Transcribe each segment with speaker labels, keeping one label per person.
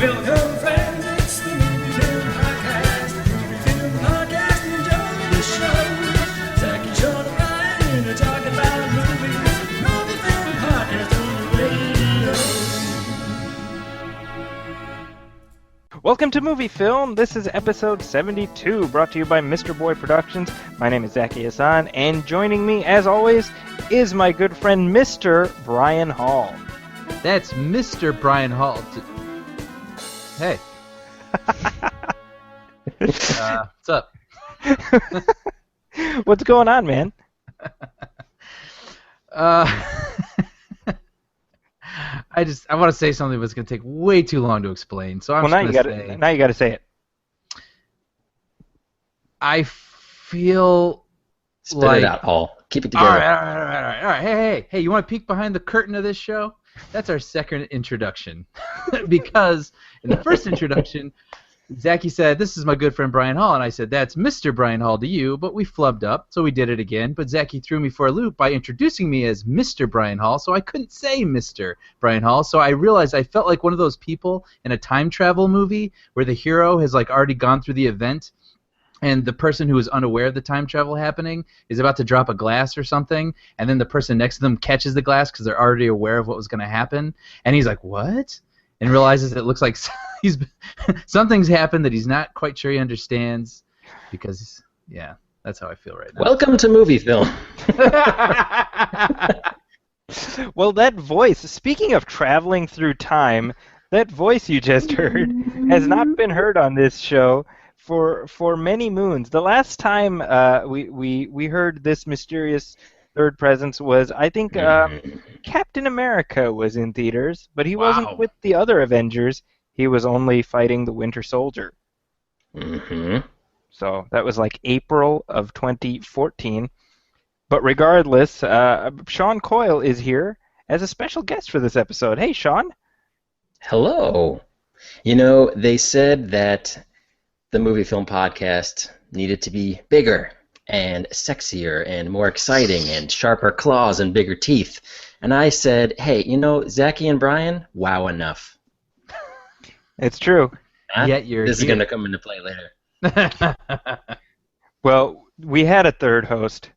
Speaker 1: Welcome, friends, it's the MovieFilm Podcast. MovieFilm Podcast, enjoy the show. Zach and Sean and Ryan are talking about movies. MovieFilm Podcast on the radio.
Speaker 2: Welcome to Movie Film. This is episode 72, brought to you by Mr. Boy Productions. My name is Zaki Hassan, and joining me, as always, is my good friend, Mr. Brian Hall.
Speaker 3: That's Mr. Brian Hall. Hey. What's up?
Speaker 2: What's going on, man?
Speaker 3: I want to say something, but it's going to take way too long to explain. So I'm
Speaker 2: now
Speaker 3: just
Speaker 2: you
Speaker 3: going
Speaker 2: got
Speaker 3: to say,
Speaker 2: now you got to say it.
Speaker 3: I feel
Speaker 4: Spit it out, Paul. Keep it together.
Speaker 3: All right. Hey, you want to peek behind the curtain of this show? That's our second introduction. Because in the first introduction, Zachy said, "This is my good friend Brian Hall," and I said, "That's Mr. Brian Hall to you," but we flubbed up, so we did it again. But Zachy threw me for a loop by introducing me as Mr. Brian Hall, so I couldn't say Mr. Brian Hall. So I realized I felt like one of those people in a time travel movie where the hero has already gone through the event, and the person who is unaware of the time travel happening is about to drop a glass or something, and then the person next to them catches the glass because they're already aware of what was going to happen, and he's like, "What?" and realizes it looks like something's happened that he's not quite sure he understands, because, that's how I feel right now.
Speaker 4: Welcome to Movie Film.
Speaker 2: Well, that voice, speaking of traveling through time, that voice you just heard has not been heard on this show for many moons. The last time we heard this mysterious third presence was, I think, Captain America was in theaters, but he wasn't with the other Avengers. He was only fighting the Winter Soldier.
Speaker 4: Mm-hmm.
Speaker 2: So that was like April of 2014. But regardless, Sean Coyle is here as a special guest for this episode. Hey, Sean.
Speaker 4: Hello. You know, they said that the Movie Film Podcast needed to be bigger and sexier and more exciting and sharper claws and bigger teeth. And I said, hey, Zachy and Brian, wow enough.
Speaker 2: It's true.
Speaker 3: Yet you're
Speaker 4: This is
Speaker 3: here.
Speaker 4: going to come into play later.
Speaker 2: Well, we had a third host,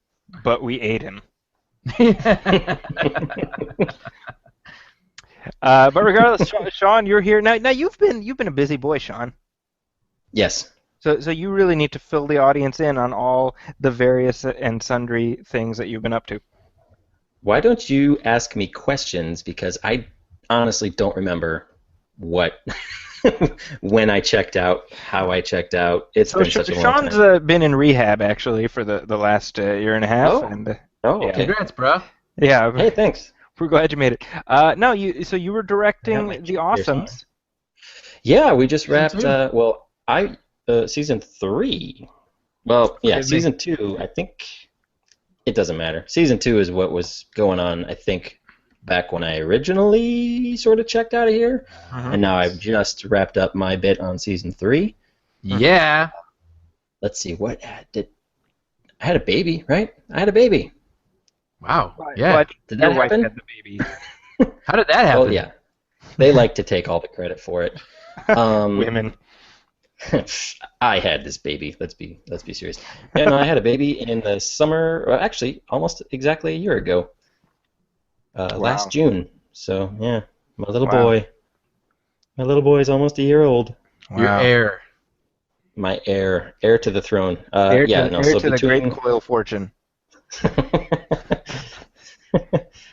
Speaker 2: but we ate him. But regardless, Sean, you're here now. Now you've been a busy boy, Sean.
Speaker 4: Yes.
Speaker 2: So you really need to fill the audience in on all the various and sundry things that you've been up to.
Speaker 4: Why don't you ask me questions, because I honestly don't remember when I checked out, how I checked out. It's been such a long time.
Speaker 2: Sean's been in rehab, actually, for the last year and a half.
Speaker 4: Oh.
Speaker 2: And,
Speaker 4: Okay.
Speaker 3: Congrats, bro.
Speaker 2: Yeah.
Speaker 4: Hey, thanks.
Speaker 2: We're glad you made it. No, you were directing The Awesomes.
Speaker 4: Yeah, we just
Speaker 3: Season
Speaker 4: wrapped. Season 3. Well, yeah,
Speaker 3: Maybe.
Speaker 4: Season 2. I think it doesn't matter. Season 2 is what was going on, I think, back when I originally sort of checked out of here, and now I've just wrapped up my bit on Season 3.
Speaker 3: Yeah.
Speaker 4: Let's see, I had a baby, right? I had a baby.
Speaker 3: Wow. Yeah.
Speaker 2: But
Speaker 4: Did
Speaker 2: your
Speaker 4: that
Speaker 2: wife
Speaker 4: happen?
Speaker 2: had the baby.
Speaker 3: How did that happen?
Speaker 4: Well, yeah. They like to take all the credit for it.
Speaker 2: Women.
Speaker 4: I had this baby. Let's be serious. And I had a baby in the summer. Well, actually, almost exactly a year ago. Last June. So yeah, my little boy. My little boy is almost a year old.
Speaker 3: Your heir.
Speaker 4: My heir to the throne.
Speaker 2: Heir
Speaker 4: yeah,
Speaker 2: to,
Speaker 4: no.
Speaker 2: heir
Speaker 4: So
Speaker 2: to the
Speaker 4: between,
Speaker 2: great Coyle fortune.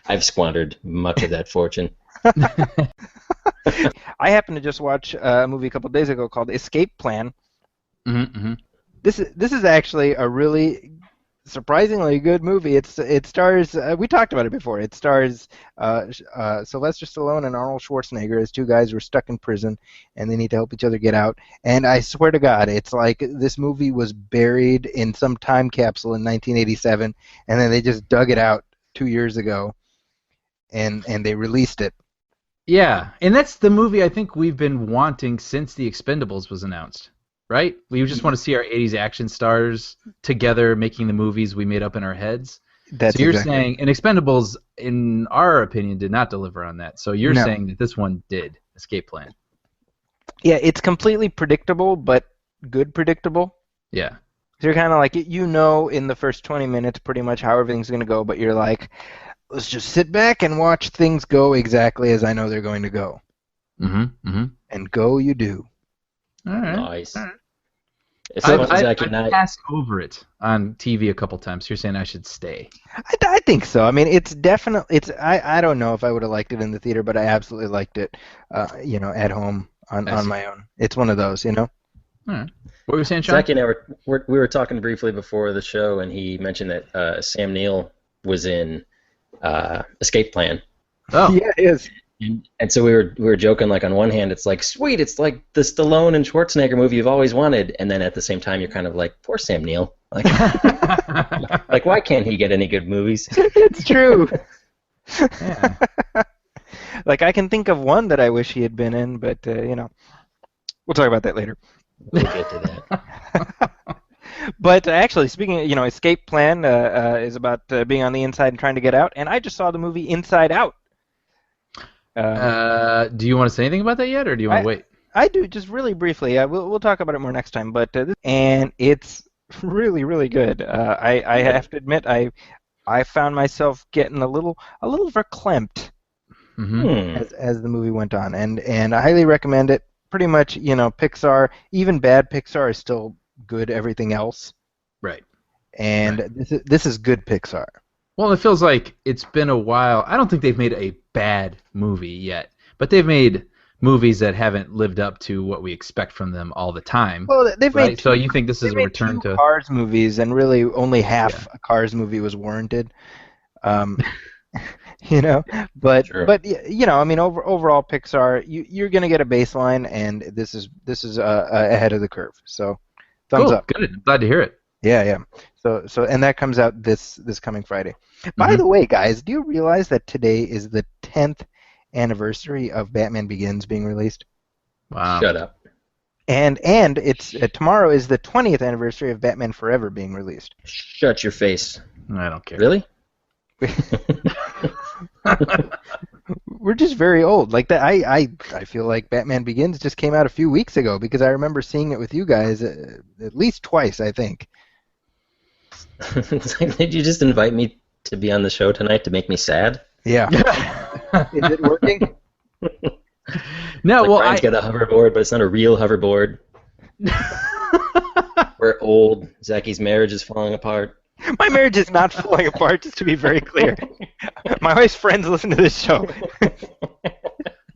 Speaker 4: I've squandered much of that fortune.
Speaker 2: I happened to just watch a movie a couple days ago called Escape Plan.
Speaker 3: Mm-hmm.
Speaker 2: This is actually a really surprisingly good movie. It stars we talked about it before. It stars Sylvester Stallone and Arnold Schwarzenegger as two guys who are stuck in prison and they need to help each other get out. And I swear to God, it's like this movie was buried in some time capsule in 1987, and then they just dug it out 2 years ago, and they released it.
Speaker 3: Yeah, and that's the movie I think we've been wanting since The Expendables was announced, right? We just want to see our 80s action stars together making the movies we made up in our heads.
Speaker 2: That's
Speaker 3: so you're
Speaker 2: exactly.
Speaker 3: saying, and Expendables, in our opinion, did not deliver on that. So you're
Speaker 2: No.
Speaker 3: saying that this one did, Escape Plan.
Speaker 2: Yeah, it's completely predictable, but good predictable.
Speaker 3: Yeah.
Speaker 2: So you're kind of like, you know, in the first 20 minutes pretty much how everything's going to go, but you're like, let's just sit back and watch things go exactly as I know they're going to go.
Speaker 3: Mm-hmm. Mm-hmm.
Speaker 2: And go you do.
Speaker 3: All right.
Speaker 4: Nice.
Speaker 3: All right.
Speaker 4: It's so
Speaker 3: I've
Speaker 4: Zach,
Speaker 3: passed over it on TV a couple times. You're saying I should stay.
Speaker 2: I think so. I mean, it's definitely, I don't know if I would have liked it in the theater, but I absolutely liked it, you know, at home on my own. It's one of those, you know?
Speaker 3: All right. What were you saying, Sean?
Speaker 4: Zach and I we were talking briefly before the show, and he mentioned that Sam Neill was in Escape Plan.
Speaker 3: Oh.
Speaker 2: Yeah, it is.
Speaker 4: And so we were joking, like, on one hand it's like, sweet, it's like the Stallone and Schwarzenegger movie you've always wanted, and then at the same time you're kind of like, poor Sam Neill, like, like why can't he get any good movies?
Speaker 2: It's true.
Speaker 3: Yeah.
Speaker 2: Like, I can think of one that I wish he had been in, but you know, we'll talk about that later.
Speaker 4: We'll get to that.
Speaker 2: But actually, speaking of, you know, Escape Plan is about being on the inside and trying to get out, and I just saw the movie Inside Out.
Speaker 3: Do you want to say anything about that yet, or do you want to wait?
Speaker 2: I do, just really briefly. We'll talk about it more next time. But and it's really, really good. I have to admit, I found myself getting a little verklempt as the movie went on, and I highly recommend it. Pretty much, you know, Pixar, even bad Pixar is still good. Everything else,
Speaker 3: Right.
Speaker 2: and this is good Pixar.
Speaker 3: Well, it feels like it's been a while. I don't think they've made a bad movie yet, but they've made movies that haven't lived up to what we expect from them all the time.
Speaker 2: Well, they've
Speaker 3: right?
Speaker 2: made
Speaker 3: So you think this is a return
Speaker 2: two
Speaker 3: to
Speaker 2: Cars movies, and really only half a Cars movie was warranted. You know, but
Speaker 4: Sure.
Speaker 2: but you know, I mean, overall Pixar, you're gonna get a baseline, and this is ahead of the curve. So, thumbs
Speaker 3: cool.
Speaker 2: up.
Speaker 3: Good. I'm glad to hear it.
Speaker 2: Yeah. So and that comes out this coming Friday. By the way, guys, do you realize that today is the 10th anniversary of Batman Begins being released?
Speaker 3: Wow.
Speaker 4: Shut up.
Speaker 2: And it's tomorrow is the 20th anniversary of Batman Forever being released.
Speaker 4: Shut your face.
Speaker 3: I don't care.
Speaker 4: Really?
Speaker 2: We're just very old. Like that, I feel like Batman Begins just came out a few weeks ago because I remember seeing it with you guys at least twice, I think.
Speaker 4: It's like, did you just invite me to be on the show tonight to make me sad?
Speaker 2: Yeah. Is it working?
Speaker 3: No,
Speaker 4: Like,
Speaker 3: well,
Speaker 4: Brian's got a hoverboard, but it's not a real hoverboard. We're old. Zachy's marriage is falling apart.
Speaker 2: My marriage is not falling apart, just to be very clear. My wife's friends listen to this show.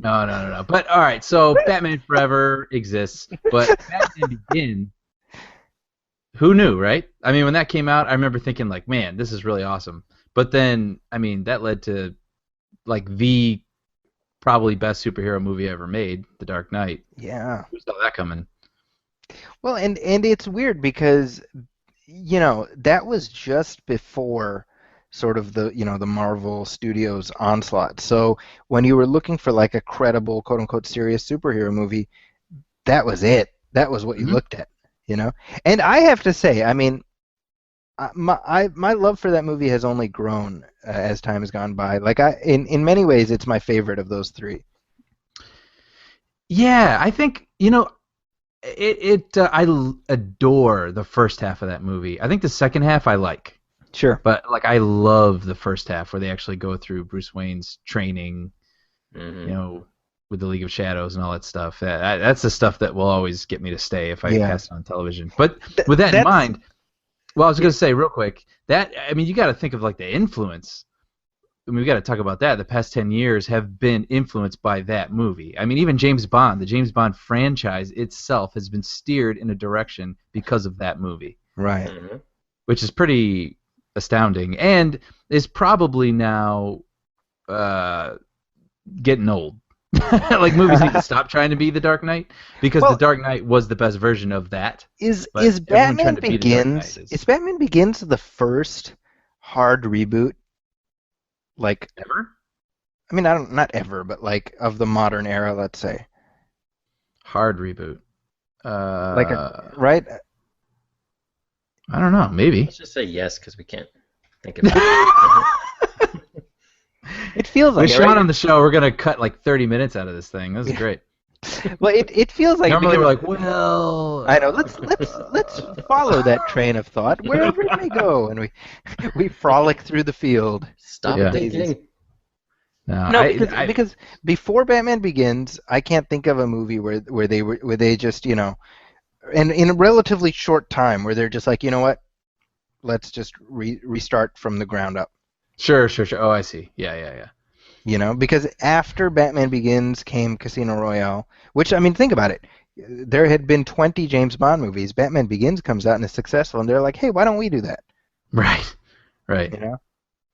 Speaker 3: No. But all right, so Batman Forever exists, but Batman Begins. Who knew, right? I mean, when that came out, I remember thinking, like, man, this is really awesome. But then, I mean, that led to, like, the probably best superhero movie ever made, The Dark Knight.
Speaker 2: Yeah.
Speaker 3: Who saw that coming?
Speaker 2: Well, and it's weird because, you know, that was just before sort of the, you know, the Marvel Studios onslaught. So when you were looking for, like, a credible, quote-unquote, serious superhero movie, that was it. That was what you looked at. You know, and I have to say, I mean, my love for that movie has only grown as time has gone by. Like, in many ways, it's my favorite of those three.
Speaker 3: Yeah, I think, you know, I adore the first half of that movie. I think the second half I like.
Speaker 2: Sure.
Speaker 3: But, like, I love the first half where they actually go through Bruce Wayne's training, you know, with the League of Shadows and all that stuff. That's the stuff that will always get me to stay if I pass it on television. But with that in mind, well, I was going to say real quick, that, I mean, you got to think of, like, the influence. I mean, we got to talk about that. The past 10 years have been influenced by that movie. I mean, even James Bond, the James Bond franchise itself has been steered in a direction because of that movie.
Speaker 2: Right.
Speaker 3: Which is pretty astounding and is probably now getting old. Like, movies need to stop trying to be The Dark Knight because The Dark Knight was the best version of that.
Speaker 2: Is Batman Begins the first hard reboot? Like
Speaker 3: Ever?
Speaker 2: I mean, not ever, but like of the modern era, let's say.
Speaker 3: Hard reboot.
Speaker 2: Right?
Speaker 3: I don't know. Maybe.
Speaker 4: Let's just say yes because we can't think of it.
Speaker 2: It feels like
Speaker 3: With Sean on the show, we're gonna cut like 30 minutes out of this thing. This is great.
Speaker 2: Well, it feels like
Speaker 3: Normally
Speaker 2: because-
Speaker 3: we're like, well,
Speaker 2: I know. Let's follow that train of thought wherever it may go, and we frolic through the field.
Speaker 4: Stop
Speaker 3: Yeah.
Speaker 4: thinking.
Speaker 2: No, because before Batman Begins, I can't think of a movie where they just and in a relatively short time where they're just like, you know what, let's just restart from the ground up.
Speaker 3: Sure. Oh, I see. Yeah.
Speaker 2: Because after Batman Begins came Casino Royale, which, I mean, think about it. There had been 20 James Bond movies. Batman Begins comes out and is successful, and they're like, hey, why don't we do that?
Speaker 3: Right.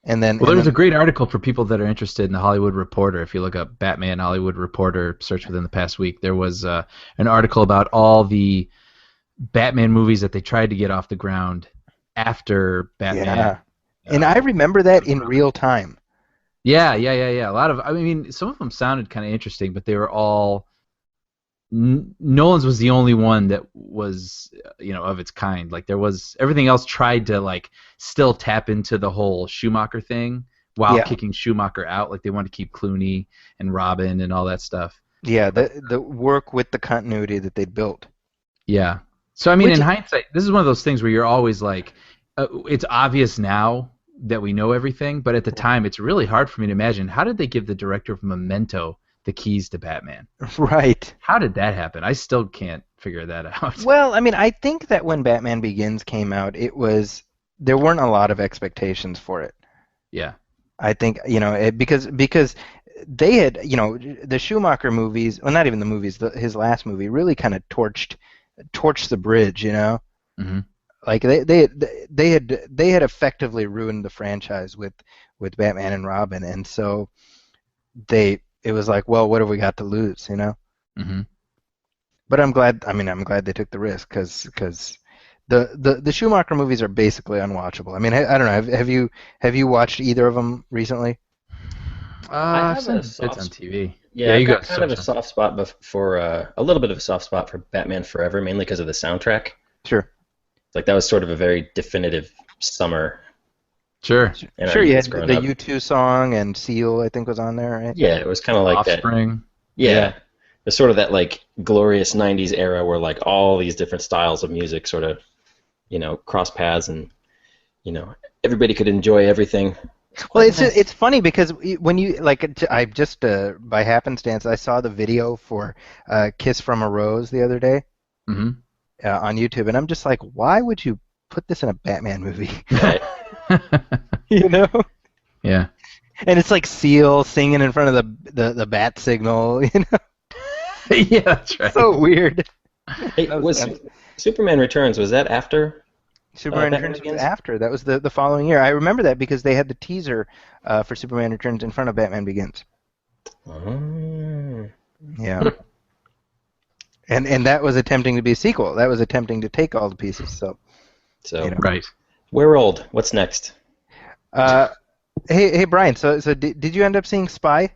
Speaker 2: And then,
Speaker 3: well, there's a great article for people that are interested in the Hollywood Reporter. If you look up Batman Hollywood Reporter, search within the past week, there was an article about all the Batman movies that they tried to get off the ground after Batman.
Speaker 2: Yeah. And I remember that in real time.
Speaker 3: Yeah. A lot of, I mean, some of them sounded kind of interesting, but they were all. Nolan's was the only one that was, of its kind. Like, there was everything else tried to like still tap into the whole Schumacher thing while kicking Schumacher out. Like, they wanted to keep Clooney and Robin and all that stuff.
Speaker 2: Yeah, the work with the continuity that they'd built.
Speaker 3: Yeah. So I mean, in hindsight, this is one of those things where you're always like, it's obvious now that we know everything, but at the time, it's really hard for me to imagine how did they give the director of Memento the keys to Batman?
Speaker 2: Right.
Speaker 3: How did that happen? I still can't figure that out.
Speaker 2: Well, I mean, I think that when Batman Begins came out, there weren't a lot of expectations for it.
Speaker 3: Yeah.
Speaker 2: I think, because they had, the Schumacher movies, well, not even the movies, his last movie really kind of torched the bridge,
Speaker 3: Mm-hmm.
Speaker 2: Like they had effectively ruined the franchise with Batman and Robin, and so it was like, well, what have we got to lose,
Speaker 3: Mm-hmm.
Speaker 2: But I'm glad they took the risk because the Schumacher movies are basically unwatchable. I mean, I don't know. Have you watched either of them recently?
Speaker 4: I have
Speaker 3: It's on TV.
Speaker 4: Yeah,
Speaker 3: you
Speaker 4: I've got
Speaker 3: got
Speaker 4: kind of a soft spot for a little bit of a soft spot for Batman Forever, mainly because of the soundtrack.
Speaker 2: Sure.
Speaker 4: Like, that was sort of a very definitive summer.
Speaker 3: Sure.
Speaker 2: Sure, you had the U2 song, and Seal, I think, was on there, right?
Speaker 4: Yeah, it was kind of like
Speaker 3: Offspring.
Speaker 4: that. Yeah. It's sort of that, like, glorious 90s era where, like, all these different styles of music sort of, cross paths and, everybody could enjoy everything.
Speaker 2: Well, it's funny because when you, like, I just, by happenstance, I saw the video for Kiss from a Rose the other day.
Speaker 3: Mm-hmm.
Speaker 2: On YouTube, and I'm just like, why would you put this in a Batman movie?
Speaker 4: Right.
Speaker 3: Yeah.
Speaker 2: And it's like Seal singing in front of the bat signal,
Speaker 3: Yeah, that's right.
Speaker 2: So weird.
Speaker 4: Hey, Superman Returns, was that after?
Speaker 2: Superman
Speaker 4: Batman
Speaker 2: Returns was
Speaker 4: Begins?
Speaker 2: after. That was the following year. I remember that because they had the teaser for Superman Returns in front of Batman Begins.
Speaker 4: Oh.
Speaker 2: Yeah. And that was attempting to be a sequel. That was attempting to take all the pieces. So
Speaker 3: Right.
Speaker 4: We're old. What's next?
Speaker 2: Hey Brian. So did you end up seeing Spy?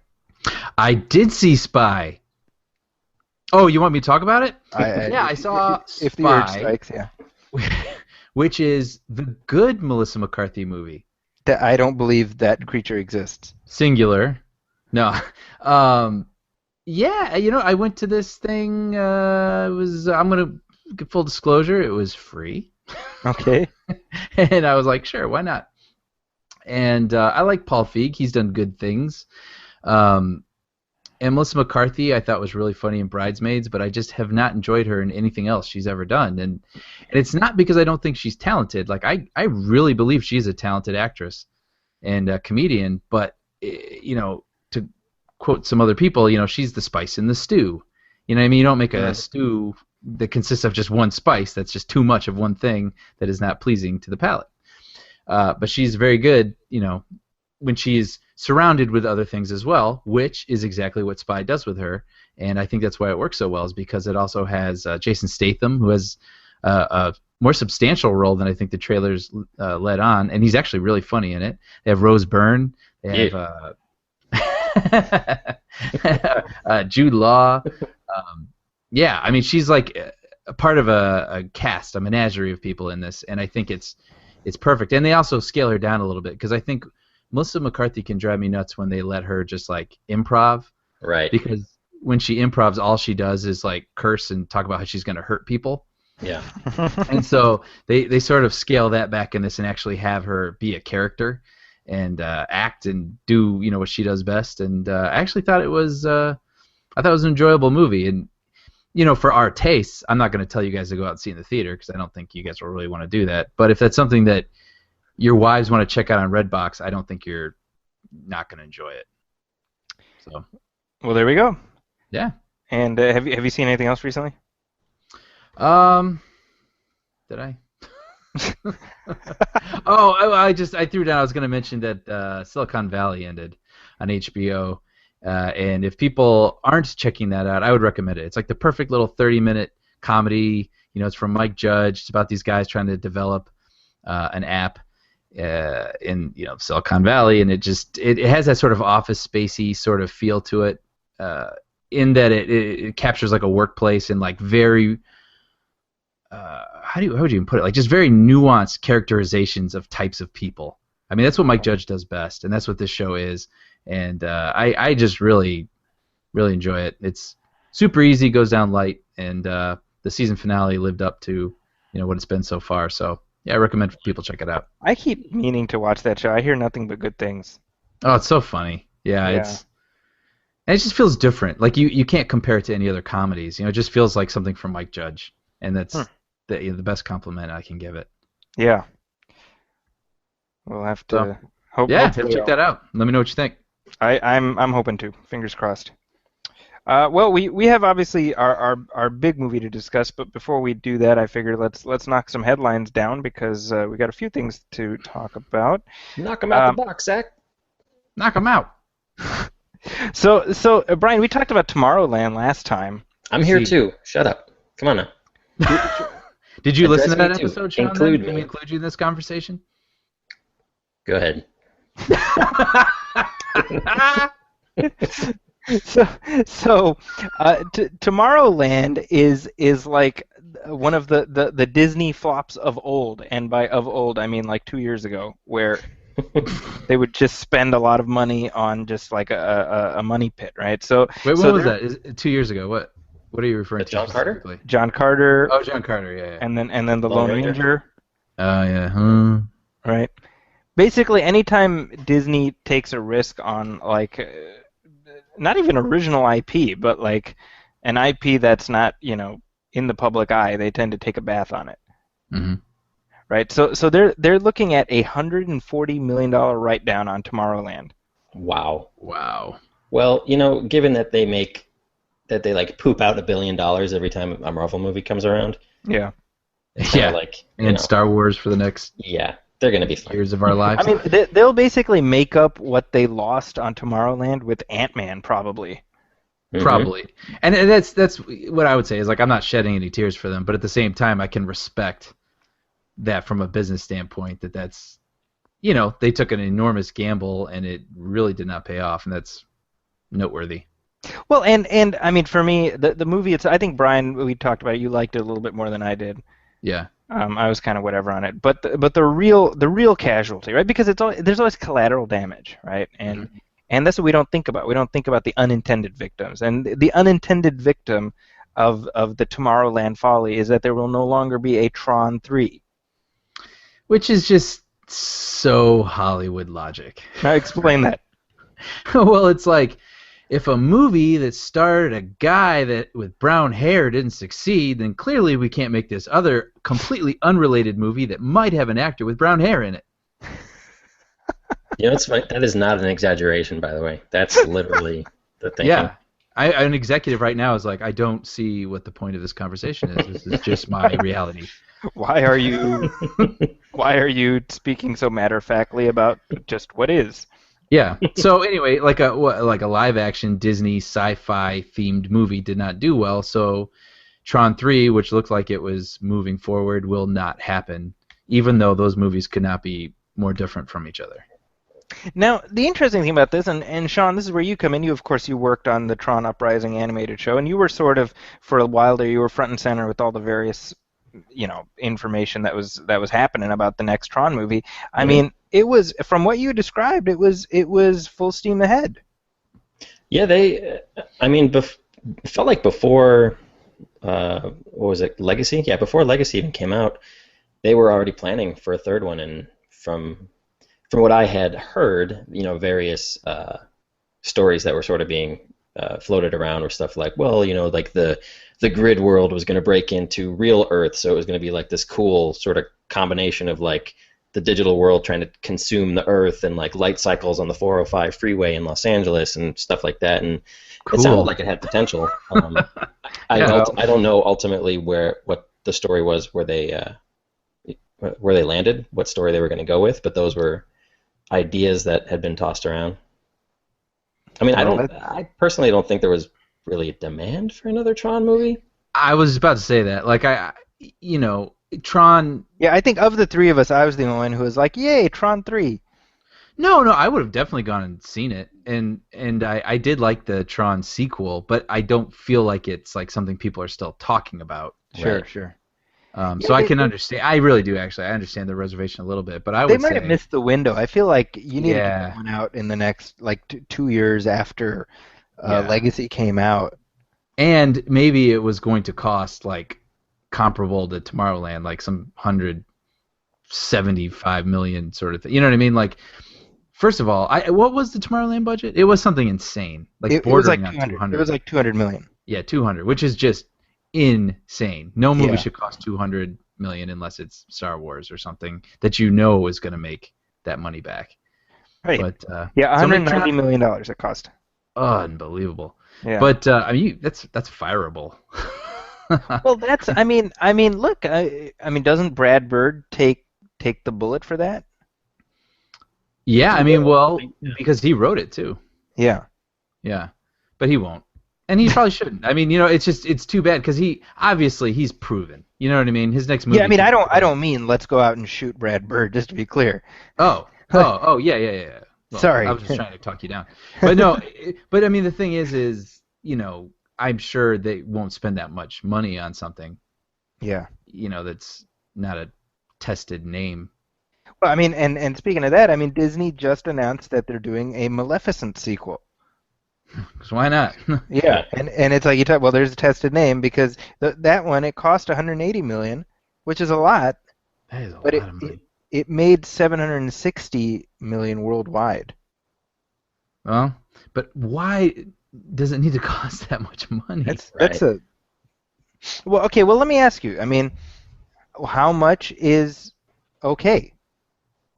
Speaker 3: I did see Spy. Oh, you want me to talk about it? I saw
Speaker 2: if the urge
Speaker 3: Spy,
Speaker 2: strikes, yeah.
Speaker 3: which is the good Melissa McCarthy movie.
Speaker 2: That I don't believe that creature exists.
Speaker 3: Singular. No. Yeah, I went to this thing. I'm gonna give full disclosure. It was free.
Speaker 2: Okay.
Speaker 3: And I was like, sure, why not? And I like Paul Feig. He's done good things. And Melissa McCarthy, I thought was really funny in Bridesmaids, but I just have not enjoyed her in anything else she's ever done. And it's not because I don't think she's talented. Like, I really believe she's a talented actress and a comedian. But to quote some other people, she's the spice in the stew. You know what I mean? You don't make a stew that consists of just one spice. That's just too much of one thing that is not pleasing to the palate. But she's very good, when she's surrounded with other things as well, which is exactly what Spy does with her. And I think that's why it works so well, is because it also has Jason Statham, who has a more substantial role than I think the trailers led on, and he's actually really funny in it. They have Rose Byrne. They have Jude Law. Yeah, I mean, she's like a part of a cast, a menagerie of people in this, and I think it's perfect. And they also scale her down a little bit, because I think Melissa McCarthy can drive me nuts when they let her just like improv.
Speaker 4: Right.
Speaker 3: Because when she improvs, all she does is like curse and talk about how she's going to hurt people.
Speaker 4: Yeah.
Speaker 3: And so they sort of scale that back in this and actually have her be a character and act and do what she does best. And I actually thought it was an enjoyable movie. And for our tastes, I'm not going to tell you guys to go out and see it in the theater because I don't think you guys will really want to do that. But if that's something that your wives want to check out on Redbox, I don't think you're not going to enjoy it. So.
Speaker 2: Well, there we go.
Speaker 3: Yeah.
Speaker 2: And have you seen anything else recently?
Speaker 3: Did I? I threw down. I was going to mention that Silicon Valley ended on HBO, and if people aren't checking that out, I would recommend it. It's like the perfect little 30-minute comedy. It's from Mike Judge. It's about these guys trying to develop an app in Silicon Valley, and it has that sort of Office Spacey sort of feel to it, in that it captures like a workplace and like very how would you even put it? Like just very nuanced characterizations of types of people. I mean, that's what Mike Judge does best, and that's what this show is. And I just really, really enjoy it. It's super easy, goes down light, and the season finale lived up to what it's been so far. So yeah, I recommend people check it out.
Speaker 2: I keep meaning to watch that show. I hear nothing but good things.
Speaker 3: Oh, it's so funny. Yeah. And it just feels different. Like you can't compare it to any other comedies. It just feels like something from Mike Judge, and that's the best compliment I can give it.
Speaker 2: Yeah. We'll have to hope.
Speaker 3: Yeah, check that out. Let me know what you think.
Speaker 2: I'm hoping to. Fingers crossed. Well, we have obviously our big movie to discuss, but before we do that, I figured let's knock some headlines down because we got a few things to talk about.
Speaker 4: Knock them out the box, Zach.
Speaker 3: Knock them out.
Speaker 2: So Brian, we talked about Tomorrowland last time.
Speaker 4: I'm here too. Shut up. Come on now.
Speaker 3: Did you listen to that
Speaker 4: me too.
Speaker 3: episode, Sean?
Speaker 4: Include me.
Speaker 3: Did we include you in this conversation?
Speaker 4: Go ahead.
Speaker 2: So Tomorrowland is like one of the Disney flops of old, and by of old I mean like 2 years ago, where they would just spend a lot of money on just like a money pit, right? So
Speaker 3: wait, what was that? Is it 2 years ago? What are you referring to?
Speaker 4: John Carter?
Speaker 2: John Carter.
Speaker 3: Oh, John Carter, yeah.
Speaker 2: And then the Lone Ranger.
Speaker 3: Oh, yeah.
Speaker 2: Right. Basically, anytime Disney takes a risk on like not even original IP, but like an IP that's not in the public eye, they tend to take a bath on it.
Speaker 3: Mm-hmm.
Speaker 2: Right. So they're looking at $140 million write-down on Tomorrowland.
Speaker 4: Wow.
Speaker 2: Well,
Speaker 4: given that they like poop out $1 billion every time a Marvel movie comes around.
Speaker 2: Yeah.
Speaker 3: Yeah. And Star Wars for the next.
Speaker 4: Yeah. They're going to be fine.
Speaker 3: Years of our lives.
Speaker 2: I mean, they'll basically make up what they lost on Tomorrowland with Ant-Man, probably.
Speaker 4: Mm-hmm.
Speaker 3: Probably. And that's what I would say is like I'm not shedding any tears for them, but at the same time I can respect that from a business standpoint that's they took an enormous gamble and it really did not pay off, and that's noteworthy.
Speaker 2: Well, and I mean for me the movie, I think Brian, we talked about it, you liked it a little bit more than I did.
Speaker 3: Yeah.
Speaker 2: I was kind of whatever on it, but the real casualty, right? Because there's always collateral damage, right? And that's what we don't think about. We don't think about the unintended victims, and the unintended victim of the Tomorrowland folly is that there will no longer be a Tron 3,
Speaker 3: which is just so Hollywood logic.
Speaker 2: Now explain that.
Speaker 3: Well, it's like, if a movie that starred a guy that with brown hair didn't succeed, then clearly we can't make this other completely unrelated movie that might have an actor with brown hair in it.
Speaker 4: It's funny. That is not an exaggeration, by the way. That's literally the thing.
Speaker 3: Yeah. An executive right now is like, I don't see what the point of this conversation is. This is just my reality.
Speaker 2: Why are you speaking so matter-of-factly about just what is?
Speaker 3: Yeah. So anyway, like a live-action Disney sci-fi themed movie did not do well. So Tron 3, which looked like it was moving forward, will not happen, even though those movies could not be more different from each other.
Speaker 2: Now, the interesting thing about this, and Sean, this is where you come in. Of course, you worked on the Tron Uprising animated show, and you were sort of, for a while there, you were front and center with all the various, information that was happening about the next Tron movie. I mean, it was, from what you described, it was full steam ahead.
Speaker 4: Yeah, it felt like before, what was it, Legacy? Yeah, before Legacy even came out, they were already planning for a third one, and from what I had heard, various stories that were sort of being floated around were stuff like, well, like the grid world was going to break into real Earth, so it was going to be like this cool sort of combination of like the digital world trying to consume the Earth and like light cycles on the 405 freeway in Los Angeles and stuff like that, and
Speaker 3: Cool.
Speaker 4: it sounded like it had potential. I don't know ultimately what the story was where they landed, what story they were going to go with, but those were ideas that had been tossed around. I mean, I personally don't think there was really a demand for another Tron movie.
Speaker 3: I was about to say that. Like, Tron...
Speaker 2: Yeah, I think of the three of us, I was the only one who was like, yay, Tron 3.
Speaker 3: No, I would have definitely gone and seen it, and I did like the Tron sequel, but I don't feel like it's like something people are still talking about.
Speaker 2: Sure,
Speaker 3: Right?
Speaker 2: sure.
Speaker 3: So I can understand. I really do, actually. I understand the reservation a little bit, but I
Speaker 2: They
Speaker 3: would
Speaker 2: might
Speaker 3: say...
Speaker 2: have missed the window. I feel like you need to
Speaker 3: Yeah.
Speaker 2: get that one out in the next, like, 2 years after
Speaker 3: Yeah.
Speaker 2: Legacy came out.
Speaker 3: And maybe it was going to cost, like, comparable to Tomorrowland, like some $175 million sort of thing. You know what I mean? Like, first of all, what was the Tomorrowland budget? It was something insane, like
Speaker 2: It was like
Speaker 3: bordering on
Speaker 2: 200.
Speaker 3: 200.
Speaker 2: It was like 200 million.
Speaker 3: Yeah, 200, which is just insane. No movie
Speaker 2: Yeah.
Speaker 3: should cost 200 million unless it's Star Wars or something that you know is going to make that money back.
Speaker 2: Right.
Speaker 3: But
Speaker 2: Yeah,
Speaker 3: so
Speaker 2: $190 million it cost.
Speaker 3: unbelievable.
Speaker 2: Yeah.
Speaker 3: But I mean, that's fireable.
Speaker 2: Well, that's. I mean, look. I mean, doesn't Brad Bird take the bullet for that?
Speaker 3: Yeah, I mean, well, because he wrote it too.
Speaker 2: Yeah.
Speaker 3: Yeah, but he won't, and he probably shouldn't. I mean, it's too bad because he's proven. You know what I mean? His next movie.
Speaker 2: Yeah, I mean, I don't mean let's go out and shoot Brad Bird. Just to be clear.
Speaker 3: Oh, yeah. Well,
Speaker 2: Sorry.
Speaker 3: I was just trying to talk you down. But no, but I mean, the thing is, I'm sure they won't spend that much money on something,
Speaker 2: Yeah.
Speaker 3: that's not a tested name.
Speaker 2: Well, I mean, and speaking of that, I mean, Disney just announced that they're doing a Maleficent sequel.
Speaker 3: So why not?
Speaker 2: Yeah, and it's like well, there's a tested name because that one it cost 180 million, which is a lot,
Speaker 3: That is a
Speaker 2: but
Speaker 3: lot of money.
Speaker 2: it made 760 million worldwide.
Speaker 3: Well, but why does it need to cost that much money?
Speaker 2: That's a well, okay. Well, let me ask you. I mean, how much is okay?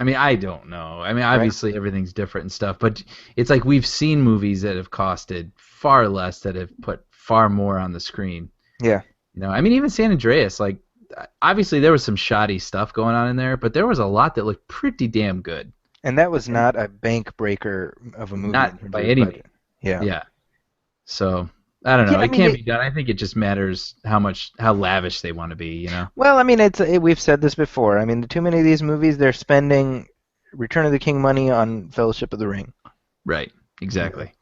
Speaker 3: I mean, I don't know. I mean, obviously everything's different and stuff, but it's like we've seen movies that have costed far less that have put far more on the screen.
Speaker 2: Yeah.
Speaker 3: I mean, even San Andreas, like, obviously there was some shoddy stuff going on in there, but there was a lot that looked pretty damn good.
Speaker 2: And that was not a bank breaker of a movie.
Speaker 3: Not by any means.
Speaker 2: Yeah.
Speaker 3: Yeah. So, I don't know.
Speaker 2: Yeah, I
Speaker 3: it
Speaker 2: mean,
Speaker 3: can't be done. I think it just matters how lavish they want to be,
Speaker 2: Well, I mean, we've said this before. I mean, too many of these movies, they're spending Return of the King money on Fellowship of the Ring.
Speaker 3: Right. Exactly.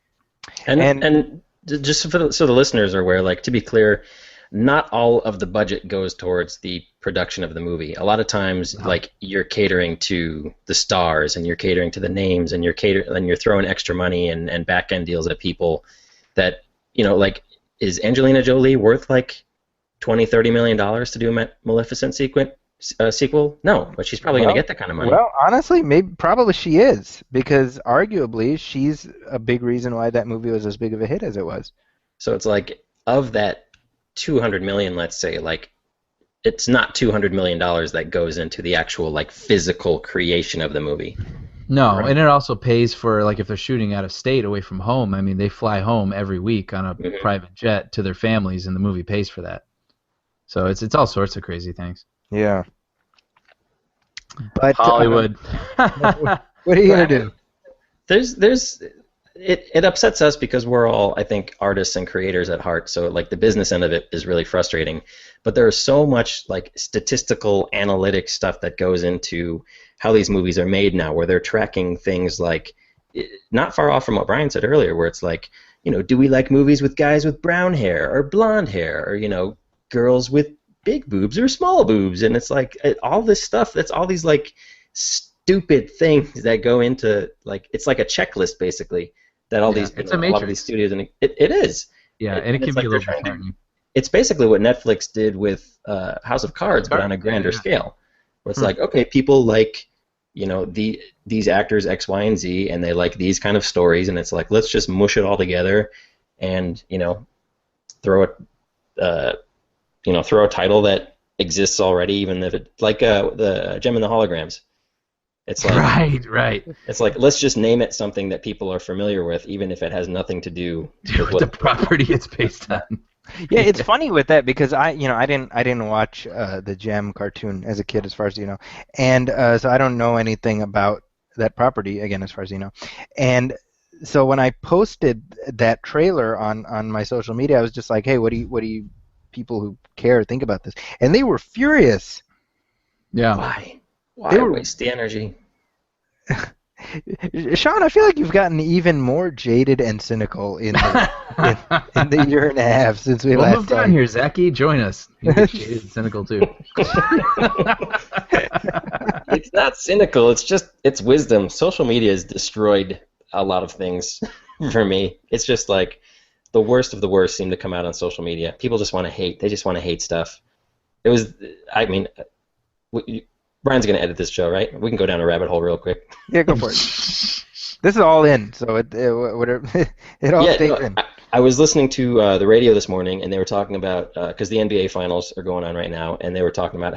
Speaker 4: And just so the listeners are aware, like, to be clear, not all of the budget goes towards the production of the movie. A lot of times, like, you're catering to the stars and you're catering to the names and you're throwing extra money and back end deals at people that, like, is Angelina Jolie worth like $20-30 million to do a Maleficent sequel? No, but she's probably going to get that kind of money.
Speaker 2: Well, honestly, probably she is, because arguably she's a big reason why that movie was as big of a hit as it was.
Speaker 4: So it's like, of that $200 million, let's say, like, it's not $200 million that goes into the actual, like, physical creation of the movie.
Speaker 3: No, and it also pays for, like, if they're shooting out of state away from home, I mean, they fly home every week on a private jet to their families, and the movie pays for that. So it's all sorts of crazy things.
Speaker 2: Yeah. But
Speaker 3: Hollywood.
Speaker 2: What are you gonna do?
Speaker 4: It upsets us because we're all, I think, artists and creators at heart. So, like, the business end of it is really frustrating. But there's so much, like, statistical analytic stuff that goes into how these movies are made now, where they're tracking things like, not far off from what Brian said earlier, where it's like, do we like movies with guys with brown hair or blonde hair, or girls with big boobs or small boobs, and it's like all this stuff. That's all these, like, stupid things that go into, like, it's like a checklist basically that all these
Speaker 3: it's a
Speaker 4: a lot of
Speaker 3: matrix.
Speaker 4: these studios, and it is,
Speaker 3: Yeah, and it can
Speaker 4: it's
Speaker 3: be
Speaker 4: like
Speaker 3: a
Speaker 4: they're
Speaker 3: little
Speaker 4: trying to.
Speaker 3: disheartening.
Speaker 4: It's basically what Netflix did with House of Cards, but on a grander
Speaker 3: Yeah.
Speaker 4: scale. Where it's like, okay, people like, these actors X, Y, and Z, and they like these kind of stories, and it's like, let's just mush it all together, and throw it, throw a title that exists already, even if it like the Gem and the Holograms. It's like
Speaker 3: Right.
Speaker 4: It's like, let's just name it something that people are familiar with, even if it has nothing to do with
Speaker 3: The property it's based on.
Speaker 2: Yeah, it's funny with that because I didn't watch the Gem cartoon as a kid, as far as you know, and so I don't know anything about that property again, as far as you know, and so when I posted that trailer on my social media, I was just like, hey, what do you people who care think about this? And they were furious.
Speaker 3: Yeah.
Speaker 4: Why
Speaker 2: They were-
Speaker 4: waste the energy?
Speaker 2: Sean, I feel like you've gotten even more jaded and cynical in the year and a half since we
Speaker 3: Well,
Speaker 2: last
Speaker 3: move down
Speaker 2: talked.
Speaker 3: here, Zachy. Join us. You get jaded and cynical too.
Speaker 4: It's not cynical. It's wisdom. Social media has destroyed a lot of things for me. It's just like the worst of the worst seem to come out on social media. People just want to hate. They just want to hate stuff. Brian's going to edit this show, right? We can go down a rabbit hole real quick.
Speaker 2: Yeah, go for it. This is all in, so it all stays in.
Speaker 4: I was listening to the radio this morning, and they were talking about because the NBA finals are going on right now, and they were talking about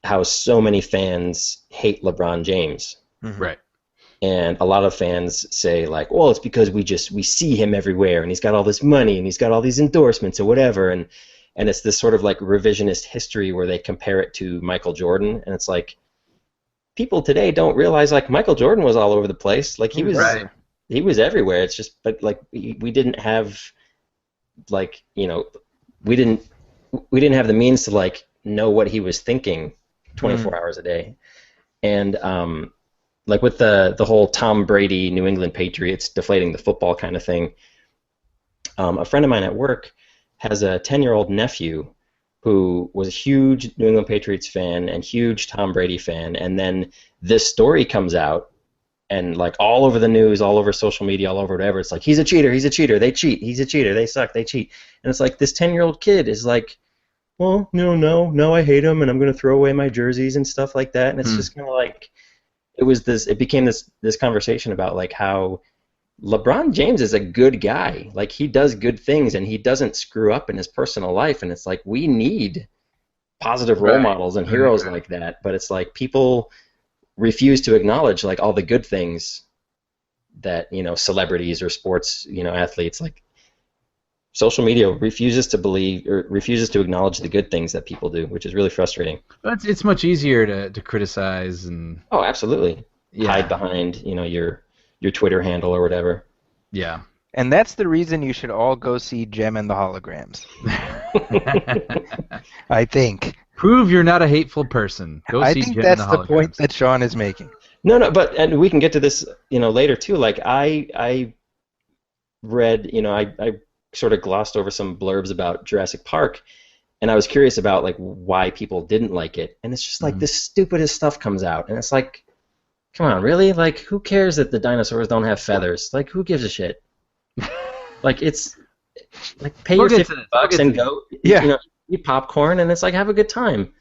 Speaker 4: how so many fans hate LeBron James.
Speaker 3: Right.
Speaker 4: And a lot of fans say, like, well, it's because we see him everywhere, and he's got all this money, and he's got all these endorsements or whatever, and it's this sort of like revisionist history where they compare it to Michael Jordan, and it's like people today don't realize like Michael Jordan was all over the place, like he was everywhere. It's just, but like we didn't have like we didn't have the means to like know what he was thinking 24 hours a day, and like with the whole Tom Brady New England Patriots deflating the football kind of thing. A friend of mine at work has a 10-year-old nephew who was a huge New England Patriots fan and huge Tom Brady fan, and then this story comes out, and like all over the news, all over social media, all over whatever, it's like, he's a cheater, they cheat, he's a cheater, they suck, they cheat. And it's like this 10-year-old kid is like, well, no, I hate him, and I'm going to throw away my jerseys and stuff like that, and it's just kind of like, it became this conversation about like how LeBron James is a good guy. Like, he does good things, and he doesn't screw up in his personal life. And it's like, we need positive role models and heroes like that. But it's like people refuse to acknowledge like all the good things that celebrities or sports athletes, like social media refuses to believe or refuses to acknowledge the good things that people do, which is really frustrating.
Speaker 3: But it's much easier to criticize and
Speaker 4: absolutely hide behind your Twitter handle or whatever.
Speaker 3: Yeah.
Speaker 2: And that's the reason you should all go see Gem and the Holograms. I think.
Speaker 3: Prove you're not a hateful person. Go see
Speaker 2: think
Speaker 3: Gem
Speaker 2: that's
Speaker 3: and the
Speaker 2: the
Speaker 3: Holograms.
Speaker 2: point that Sean is making.
Speaker 4: No, and we can get to this, later too. Like I read, I sort of glossed over some blurbs about Jurassic Park, and I was curious about like why people didn't like it, and it's just like the stupidest stuff comes out, and it's like, come on, really? Like, who cares that the dinosaurs don't have feathers? Like, who gives a shit? Like, it's like, pay your $50 and go, eat popcorn, and it's like, have a good time.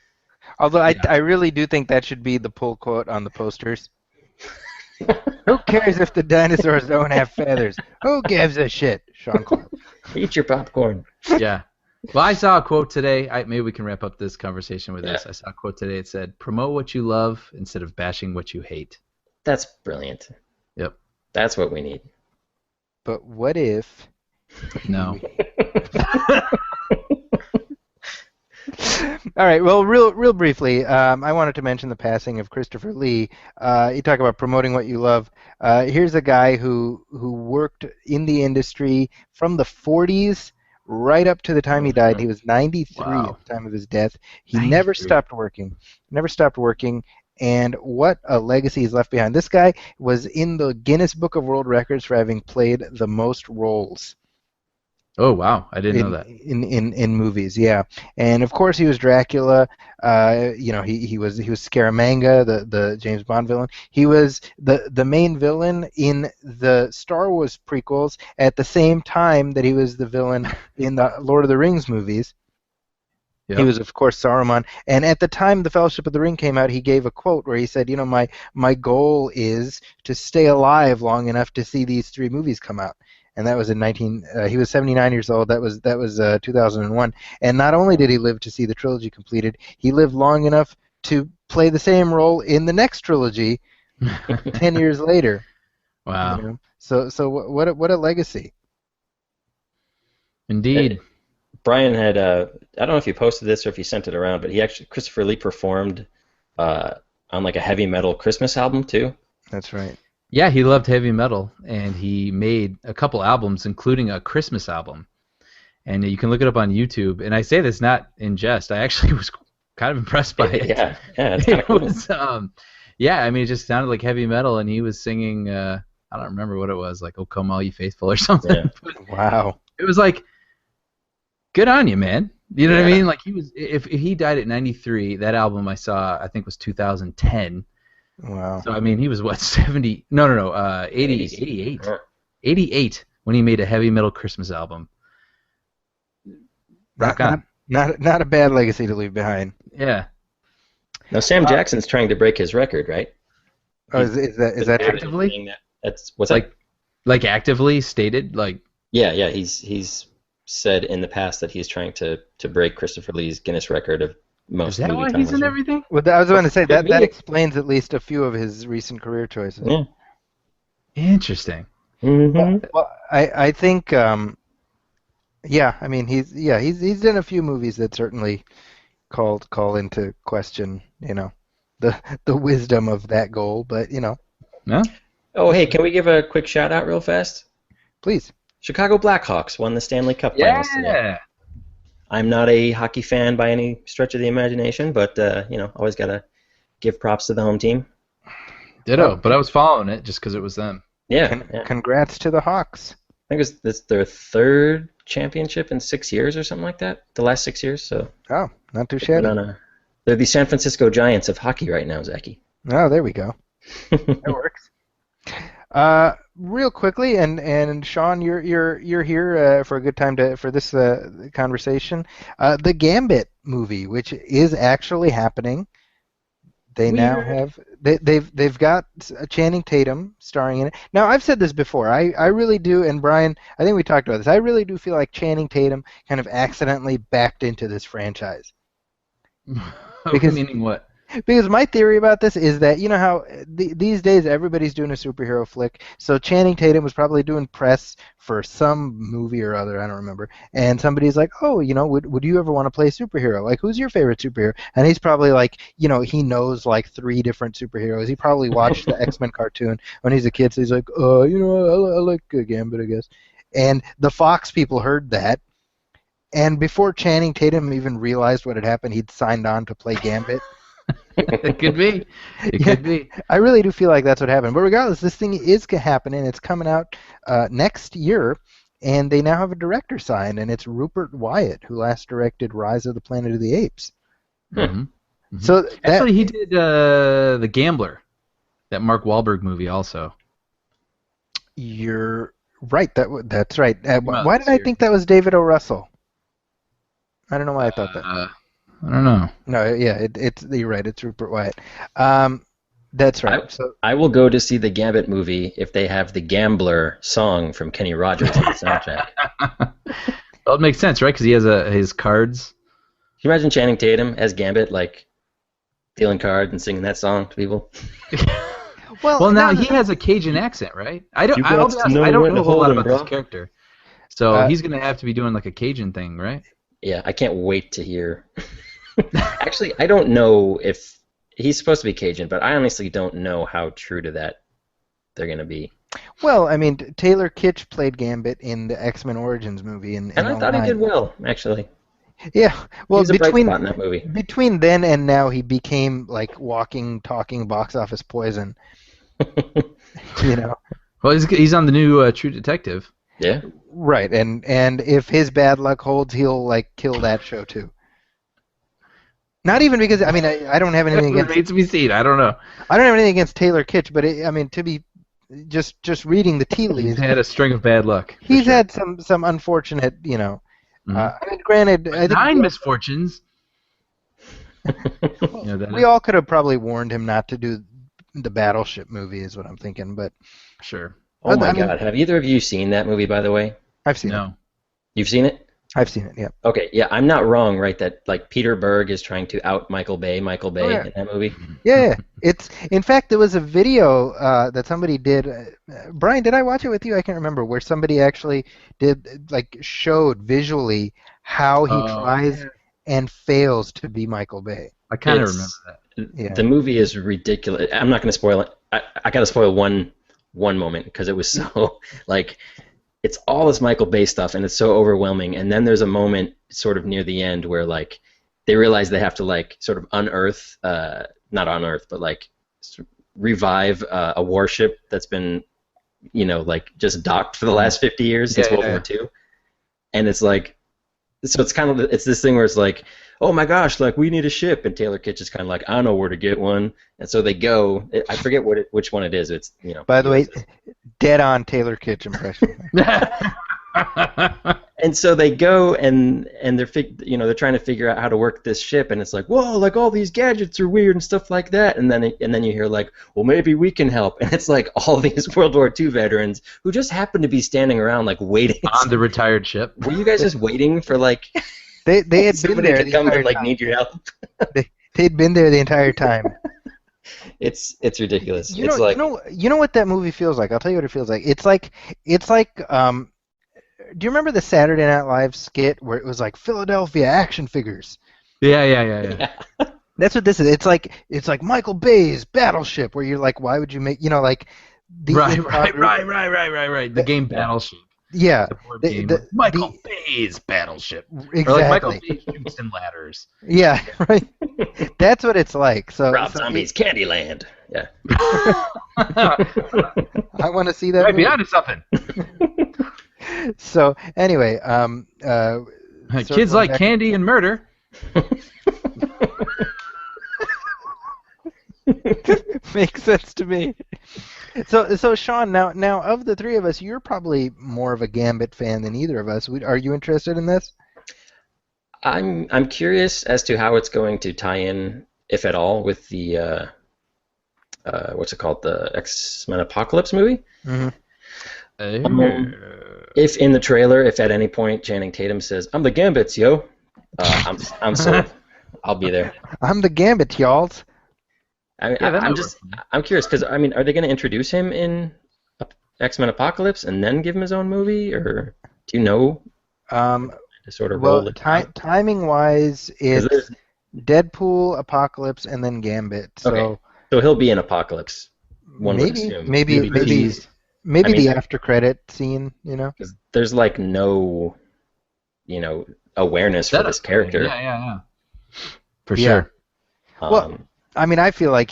Speaker 2: Although I really do think that should be the pull quote on the posters. Who cares if the dinosaurs don't have feathers? Who gives a shit? Sean Coyle.
Speaker 4: Eat your popcorn.
Speaker 3: Yeah. Well, I saw a quote today. Maybe we can wrap up this conversation with this. I saw a quote today. It said, promote what you love instead of bashing what you hate.
Speaker 4: That's brilliant.
Speaker 3: Yep.
Speaker 4: That's what we need.
Speaker 2: But what if...
Speaker 3: No.
Speaker 2: All right. Well, real briefly, I wanted to mention the passing of Christopher Lee. You talk about promoting what you love. Here's a guy who worked in the industry from the 40s right up to the time he died. He was 93 at the time of his death. He never stopped working. And what a legacy he's left behind. This guy was in the Guinness Book of World Records for having played the most roles
Speaker 3: Oh wow, I didn't know that.
Speaker 2: in movies, yeah. And of course he was Dracula. He was Scaramanga, the James Bond villain. He was the main villain in the Star Wars prequels at the same time that he was the villain in the Lord of the Rings movies.
Speaker 3: Yep.
Speaker 2: He was, of course, Saruman. And at the time the Fellowship of the Ring came out, he gave a quote where he said, my goal is to stay alive long enough to see these 3 movies come out. And that was in he was 79 years old. That was 2001. And not only did he live to see the trilogy completed, he lived long enough to play the same role in the next trilogy 10 years later.
Speaker 3: Wow.
Speaker 2: So what a legacy.
Speaker 3: Indeed.
Speaker 4: Brian had, I don't know if you posted this or if you sent it around, but Christopher Lee performed on like a heavy metal Christmas album too.
Speaker 2: That's right.
Speaker 3: Yeah, he loved heavy metal, and he made a couple albums, including a Christmas album. And you can look it up on YouTube. And I say this not in jest. I actually was kind of impressed by it.
Speaker 4: Yeah, it's kind of cool.
Speaker 3: I mean, it just sounded like heavy metal, and he was singing, I don't remember what it was, like "Oh Come All You Faithful" or something.
Speaker 4: Yeah.
Speaker 2: Wow.
Speaker 3: It was like, good on you, man. You know what I mean? Like if he died at 93, that album I saw, I think was 2010.
Speaker 2: Wow.
Speaker 3: So I mean, he was what, 70? No, 88 when he made a heavy metal Christmas album. Rock on.
Speaker 2: Not a bad legacy to leave behind.
Speaker 3: Yeah.
Speaker 4: Now Sam Jackson's trying to break his record, right?
Speaker 2: Oh, is that true?
Speaker 3: Actively?
Speaker 4: That's what's that?
Speaker 3: Like actively stated, like.
Speaker 4: Yeah. He's said in the past that he's trying to break Christopher Lee's Guinness record of most.
Speaker 3: Is that
Speaker 4: movie
Speaker 3: why
Speaker 4: time
Speaker 3: he's in
Speaker 4: watching.
Speaker 3: everything?
Speaker 2: Well, I was going to say that
Speaker 4: Maybe.
Speaker 2: explains at least a few of his recent career choices.
Speaker 4: Yeah.
Speaker 3: Interesting.
Speaker 4: Mm-hmm.
Speaker 2: Well, I think, I mean, he's done a few movies that certainly call into question, the wisdom of that goal, but
Speaker 3: No?
Speaker 4: Oh, hey, can we give a quick shout out real fast?
Speaker 2: please.
Speaker 4: Chicago Blackhawks won the Stanley Cup Finals today.
Speaker 3: Yeah.
Speaker 4: I'm not a hockey fan by any stretch of the imagination, but always gotta give props to the home team.
Speaker 3: Ditto. But I was following it just because it was them.
Speaker 4: Yeah,
Speaker 2: Congrats to the Hawks.
Speaker 4: I think it's their 3rd championship in 6 years or something like that. The last 6 years, so
Speaker 2: Oh, not too shabby.
Speaker 4: they're the San Francisco Giants of hockey right now, Zachy.
Speaker 2: Oh, there we go. That works. Real quickly, and Sean, you're here for a good time for this conversation. The Gambit movie, which is actually happening. They now have they've got Channing Tatum starring in it. Now I've said this before. I really do, and Brian, I think we talked about this. I really do feel like Channing Tatum kind of accidentally backed into this franchise. Because
Speaker 3: meaning what?
Speaker 2: Because my theory about this is that, you know how these days everybody's doing a superhero flick, so Channing Tatum was probably doing press for some movie or other, I don't remember, and somebody's like, oh, would you ever want to play a superhero? Like, who's your favorite superhero? And he's probably like, he knows like 3 different superheroes. He probably watched the X-Men cartoon when he's a kid, so he's like, I like Gambit, I guess. And the Fox people heard that, and before Channing Tatum even realized what had happened, he'd signed on to play Gambit.
Speaker 3: It could be. Could be.
Speaker 2: I really do feel like that's what happened. But regardless, this thing is happening. It's coming out next year, and they now have a director signed, and it's Rupert Wyatt, who last directed Rise of the Planet of the Apes.
Speaker 3: Mm-hmm. Mm-hmm.
Speaker 2: So
Speaker 3: actually, he did The Gambler, that Mark Wahlberg movie also.
Speaker 2: You're right. That's right. Why did I think that was David O. Russell? I don't know why I thought that.
Speaker 3: I don't know.
Speaker 2: No, yeah, you're right. It's Rupert Wyatt. That's right.
Speaker 4: I will go to see the Gambit movie if they have the Gambler song from Kenny Rogers in the soundtrack.
Speaker 3: Well, it makes sense, right? Because he has his cards.
Speaker 4: Can you imagine Channing Tatum as Gambit, like dealing cards and singing that song to people?
Speaker 3: Well, now he has a Cajun accent, right? I don't know a whole lot about this character. So he's going to have to be doing like a Cajun thing, right?
Speaker 4: Yeah, I can't wait to hear. Actually, I don't know if he's supposed to be Cajun, but I honestly don't know how true to that they're going to be.
Speaker 2: Well, I mean, Taylor Kitsch played Gambit in the X-Men Origins movie, and
Speaker 4: I thought he did well, actually.
Speaker 2: Yeah, well,
Speaker 4: He's a bright spot in that movie.
Speaker 2: Between then and now, he became like walking, talking box office poison.
Speaker 3: Well, he's on the new True Detective.
Speaker 4: Yeah.
Speaker 2: Right, and if his bad luck holds, he'll like kill that show too. Not even because I don't have anything
Speaker 3: It
Speaker 2: against
Speaker 3: remains to be seen. I don't know.
Speaker 2: I don't have anything against Taylor Kitsch, but to be just reading the tea
Speaker 3: He's
Speaker 2: leaves,
Speaker 3: had a string of bad luck. for
Speaker 2: he's
Speaker 3: sure.
Speaker 2: had some unfortunate,
Speaker 3: Mhm.
Speaker 2: granted, I think
Speaker 3: 9 misfortunes.
Speaker 2: we all could have probably warned him not to do the Battleship movie, is what I'm thinking, but
Speaker 3: Sure.
Speaker 4: Oh my God! Have either of you seen that movie, by the way?
Speaker 2: I've seen it.
Speaker 3: No.
Speaker 4: You've seen it?
Speaker 2: I've seen it, yeah.
Speaker 4: Okay, yeah, I'm not wrong, right? That like Peter Berg is trying to out Michael Bay
Speaker 2: yeah.
Speaker 4: in that movie.
Speaker 2: Yeah, it's in fact there was a video that somebody did. Brian, did I watch it with you? I can't remember where somebody actually did showed visually how he tries and fails to be Michael Bay.
Speaker 3: I kind of
Speaker 4: It's-
Speaker 3: remember that.
Speaker 2: Yeah.
Speaker 4: The movie is ridiculous. I'm not going to spoil it. I got to spoil one moment because it was so like it's all this Michael Bay stuff and it's so overwhelming. And then there's a moment sort of near the end where like they realize they have to like sort of unearth, not unearth, but like revive a warship that's been, like just docked for the last 50 years since World War II. And it's like, so it's kind of it's this thing where it's like, oh my gosh, like we need a ship, and Taylor Kitsch is kind of like, I know where to get one, and so they go. I forget which one it is. It's
Speaker 2: By the way, dead on Taylor Kitsch impression.
Speaker 4: And so they go and they're they're trying to figure out how to work this ship, and it's like, whoa, like all these gadgets are weird and stuff like that, and then you hear like, well, maybe we can help, and it's like all these World War II veterans who just happen to be standing around like waiting
Speaker 3: On the retired ship.
Speaker 4: Were you guys just waiting for like
Speaker 2: They had been
Speaker 4: somebody
Speaker 2: there
Speaker 4: to
Speaker 2: the
Speaker 4: come
Speaker 2: entire
Speaker 4: and like
Speaker 2: time.
Speaker 4: need your help?
Speaker 2: They'd been there the entire time.
Speaker 4: It's ridiculous.
Speaker 2: You
Speaker 4: It's
Speaker 2: know,
Speaker 4: like
Speaker 2: you know what that movie feels like. I'll tell you what it feels like. It's like do you remember the Saturday Night Live skit where it was like Philadelphia action figures?
Speaker 3: Yeah.
Speaker 2: That's what this is. It's like Michael Bay's Battleship, where you're like, why would you make like the
Speaker 3: Right.
Speaker 2: improv-
Speaker 3: The game Battleship.
Speaker 2: Yeah,
Speaker 3: The board
Speaker 2: the-
Speaker 3: game.
Speaker 2: the-
Speaker 3: Michael
Speaker 2: the-
Speaker 3: Bay's Battleship.
Speaker 2: exactly.
Speaker 3: Or like Michael Bay shoots and ladders.
Speaker 2: Yeah, right. That's what it's like. So,
Speaker 4: Rob Zombie's Candyland. Yeah.
Speaker 2: I want to see that.
Speaker 3: Might be
Speaker 2: movie.
Speaker 3: onto something.
Speaker 2: So anyway,
Speaker 3: Kids
Speaker 2: circling
Speaker 3: like
Speaker 2: back-
Speaker 3: candy and murder.
Speaker 2: Makes sense to me. So Sean, now of the three of us, you're probably more of a Gambit fan than either of us. Are you interested in this?
Speaker 4: I'm curious as to how it's going to tie in, if at all, with the what's it called, the X-Men Apocalypse movie.
Speaker 2: Mm-hmm.
Speaker 4: If in the trailer, if at any point Channing Tatum says, "I'm the Gambits, yo," I'm sold. I'll be there.
Speaker 2: I'm the Gambit, y'all.
Speaker 4: I'm curious because are they going to introduce him in X-Men Apocalypse and then give him his own movie, or do you know? To sort of roll
Speaker 2: Well,
Speaker 4: the time.
Speaker 2: timing-wise, it's
Speaker 4: there's-
Speaker 2: Deadpool, Apocalypse, and then Gambit. So
Speaker 4: Okay. So he'll be in Apocalypse. One would assume.
Speaker 2: maybe
Speaker 3: teased.
Speaker 2: the
Speaker 4: I mean-
Speaker 2: after credit scene.
Speaker 4: Because there's like no, awareness for this character.
Speaker 3: Yeah. For
Speaker 2: Yeah.
Speaker 3: sure.
Speaker 2: Well, I mean, I feel like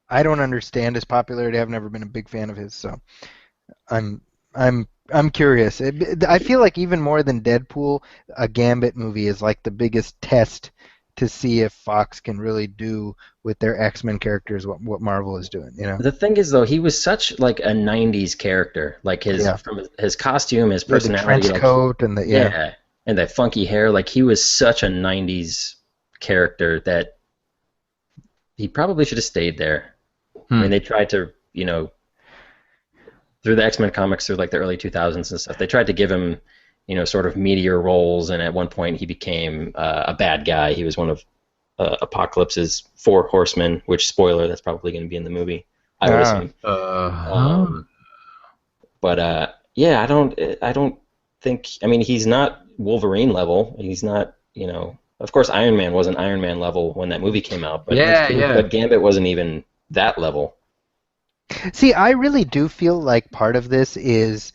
Speaker 2: I don't understand his popularity. I've never been a big fan of his, so I'm curious. I feel like even more than Deadpool, a Gambit movie is like the biggest test to see if Fox can really do with their X-Men characters what Marvel is doing.
Speaker 4: The thing is, though, he was such like a '90s character. Like from his costume, his personality,
Speaker 2: the trench coat, and
Speaker 4: and that funky hair. Like he was such a '90s character that he probably should have stayed there. I mean, they tried to, through the X-Men comics through like the early 2000s and stuff, they tried to give him, sort of meteor roles, and at one point he became a bad guy. He was one of Apocalypse's 4 horsemen, which, spoiler, that's probably going to be in the movie, I would assume. But yeah, I don't think, he's not Wolverine level. He's not, of course Iron Man wasn't Iron Man level when that movie came out, but but Gambit wasn't even that level.
Speaker 2: See, I really do feel like part of this is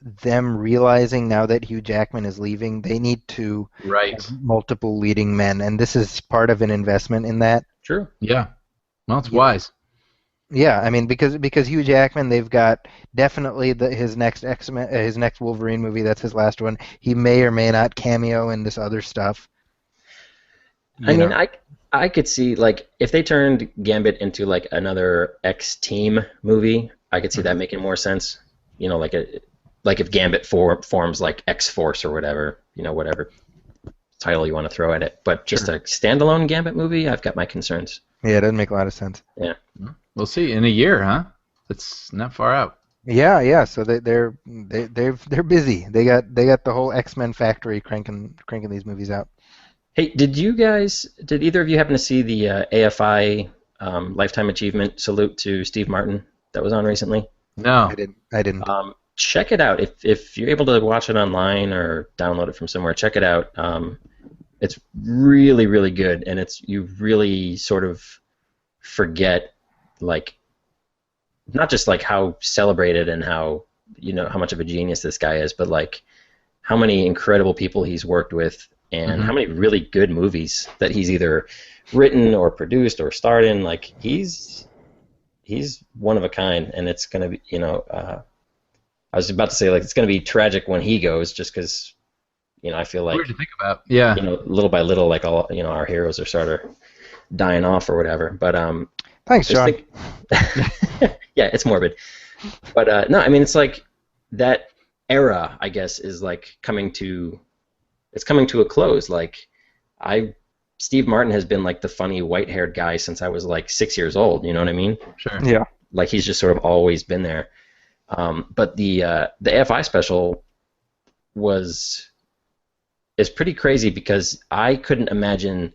Speaker 2: them realizing now that Hugh Jackman is leaving, they need to have multiple leading men, and this is part of an investment in that.
Speaker 4: True.
Speaker 3: Yeah. Well, it's wise.
Speaker 2: Yeah, I mean because Hugh Jackman, they've got definitely his next X-Men, his next Wolverine movie. That's his last one. He may or may not cameo in this other stuff.
Speaker 4: I mean, I could see, like, if they turned Gambit into like another X-Team movie, I could see that making more sense. You know, like if Gambit forms like X-Force or whatever, you know, whatever title you want to throw at it. But just a standalone Gambit movie, I've got my concerns.
Speaker 2: Yeah, it doesn't make a lot of sense.
Speaker 4: Yeah.
Speaker 3: We'll see in a year, huh? It's not far out.
Speaker 2: Yeah. So they're busy. They got the whole X-Men factory cranking these movies out.
Speaker 4: Hey, did either of you happen to see the AFI Lifetime Achievement salute to Steve Martin that was on recently?
Speaker 3: No.
Speaker 2: I didn't.
Speaker 4: Check it out. If you're able to watch it online or download it from somewhere, check it out. It's really, really good, and you really sort of forget, like, not just like how celebrated and how, you know, how much of a genius this guy is, but like how many incredible people he's worked with and how many really good movies that he's either written or produced or starred in. Like, he's one of a kind, and it's gonna be, you know, I was about to say, like, it's gonna be tragic when he goes, just because, you know, I feel like,
Speaker 3: Weird to think about. Yeah.
Speaker 4: you know, little by little, like, all, you know, our heroes are sort of dying off or whatever. But
Speaker 2: Thanks, Sean.
Speaker 4: yeah, it's morbid. But no, I mean, it's like that era, I guess, is like coming to a close. Like, Steve Martin has been like the funny white-haired guy since I was like 6 years old. You know what I mean?
Speaker 3: Sure.
Speaker 2: Yeah.
Speaker 4: Like, he's just sort of always been there. But the AFI special is pretty crazy, because I couldn't imagine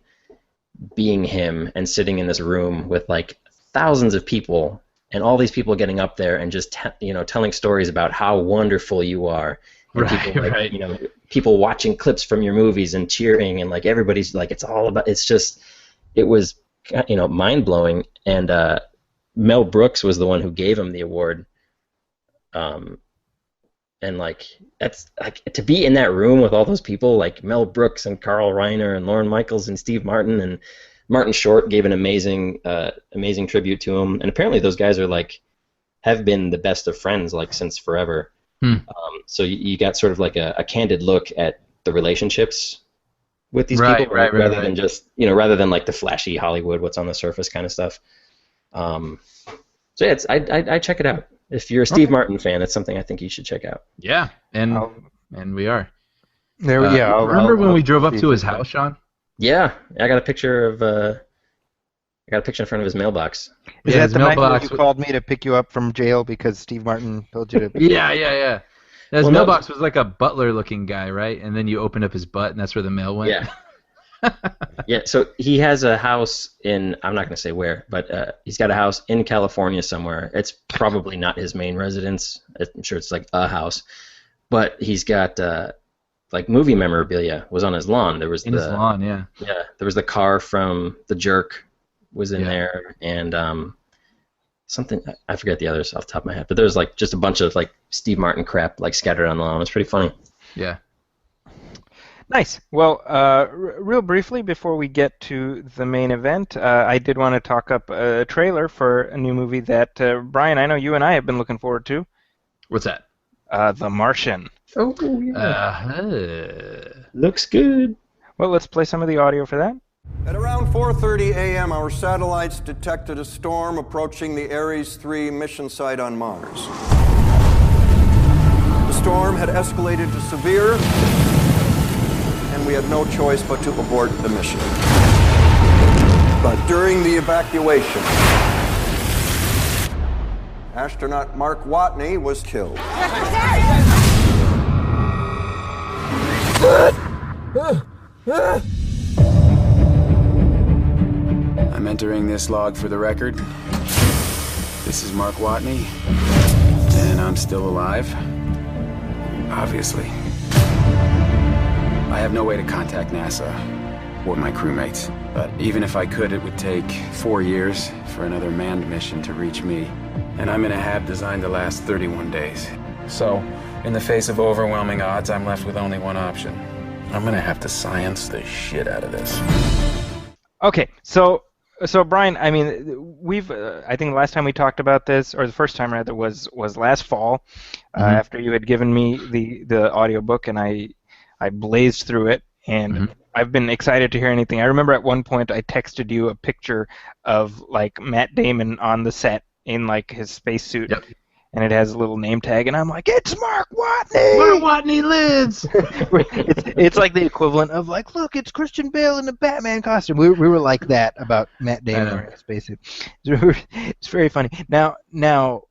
Speaker 4: being him and sitting in this room with like thousands of people and all these people getting up there and just telling stories about how wonderful you are. And people, like,
Speaker 3: right.
Speaker 4: You know, people watching clips from your movies and cheering, and like everybody's like, it was, you know, mind blowing. And Mel Brooks was the one who gave him the award. And like, that's like, to be in that room with all those people, like Mel Brooks and Carl Reiner and Lorne Michaels and Steve Martin, and Martin Short gave an amazing tribute to him. And apparently those guys are like, have been the best of friends, like, since forever. So you got sort of like a candid look at the relationships with these people, rather than just, you know, rather than like the flashy Hollywood, what's on the surface kind of stuff. So yeah, I check it out. If you're a Steve Martin fan, it's something I think you should check out.
Speaker 3: Yeah, and we are.
Speaker 2: Remember
Speaker 3: when we drove up to his house, Sean?
Speaker 4: Yeah, I got a picture in front of his mailbox.
Speaker 2: Is that the night when you called me to pick you up from jail because Steve Martin told you to?
Speaker 3: Yeah. His mailbox was like a butler-looking guy, right? And then you opened up his butt, and that's where the mail went.
Speaker 4: Yeah. Yeah, so he has a house in, I'm not going to say where, but he's got a house in California somewhere. It's probably not his main residence. I'm sure it's like a house. But he's got, like, movie memorabilia was on his lawn. There was his lawn, yeah. Yeah, there was the car from The Jerk was in there, and something, I forget the others off the top of my head, but there was like just a bunch of like Steve Martin crap like scattered on the lawn. It was pretty funny.
Speaker 3: Yeah.
Speaker 2: Nice. Well, real briefly before we get to the main event, I did want to talk up a trailer for a new movie that Brian, I know you and I have been looking forward to.
Speaker 3: What's that?
Speaker 2: The Martian.
Speaker 4: Oh yeah. Looks good.
Speaker 2: Well, let's play some of the audio for that.
Speaker 5: At around 4:30 a.m., our satellites detected a storm approaching the Ares 3 mission site on Mars. The storm had escalated to severe, and we had no choice but to abort the mission. But during the evacuation, astronaut Mark Watney was killed.
Speaker 6: I'm entering this log for the record. This is Mark Watney, and I'm still alive. Obviously. I have no way to contact NASA or my crewmates, but even if I could, it would take 4 years for another manned mission to reach me. And I'm in a hab designed to last 31 days. So, in the face of overwhelming odds, I'm left with only one option. I'm gonna have to science the shit out of this.
Speaker 2: Okay, so So Brian, I mean, we've I think the last time we talked about this, or the first time rather, was last fall, after you had given me the audiobook, and I blazed through it, and I've been excited to hear anything. I remember at one point I texted you a picture of like Matt Damon on the set in like his spacesuit.
Speaker 3: Yep.
Speaker 2: And it has a little name tag, and I'm like, it's Mark Watney!
Speaker 3: Where Watney lives!
Speaker 2: it's like the equivalent of like, look, it's Christian Bale in the Batman costume. We were like that about Matt Damon wearing a spacesuit. It's very funny. Now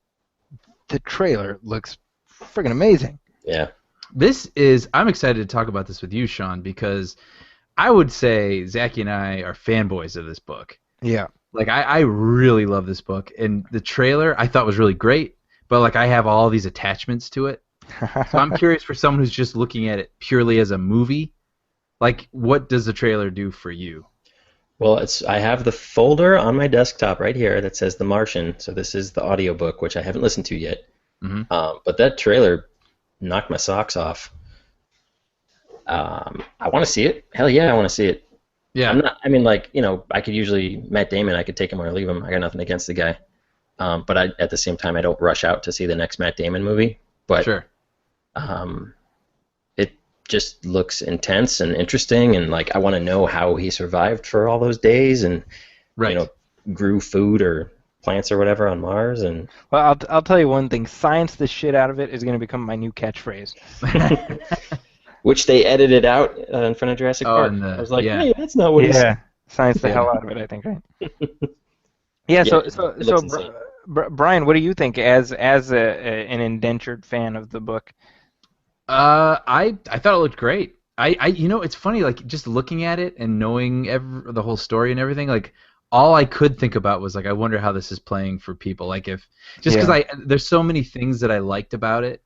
Speaker 2: the trailer looks friggin' amazing.
Speaker 4: Yeah.
Speaker 3: I'm excited to talk about this with you, Sean, because I would say Zachy and I are fanboys of this book.
Speaker 2: Yeah.
Speaker 3: Like, I really love this book, and the trailer I thought was really great. But like I have all these attachments to it, so I'm curious for someone who's just looking at it purely as a movie. Like, what does the trailer do for you?
Speaker 4: Well, I have the folder on my desktop right here that says The Martian. So this is the audiobook, which I haven't listened to yet. But that trailer knocked my socks off. I want to see it. Hell yeah, I want to see it.
Speaker 3: Yeah.
Speaker 4: I could usually Matt Damon. I could take him or leave him. I got nothing against the guy. But at the same time, I don't rush out to see the next Matt Damon movie. But
Speaker 3: sure.
Speaker 4: It just looks intense and interesting, and like I want to know how he survived for all those days, and grew food or plants or whatever on Mars. And
Speaker 2: well, I'll tell you one thing: science the shit out of it is going to become my new catchphrase.
Speaker 4: Which they edited out in front of Jurassic Park. I was like, hey, that's not what he said.
Speaker 2: Science the hell out of it, I think, right? Yeah. So Brian, what do you think as an indentured fan of the book?
Speaker 3: I thought it looked great. It's funny, like just looking at it and knowing the whole story and everything, like all I could think about was like, I wonder how this is playing for people. Like because there's so many things that I liked about it,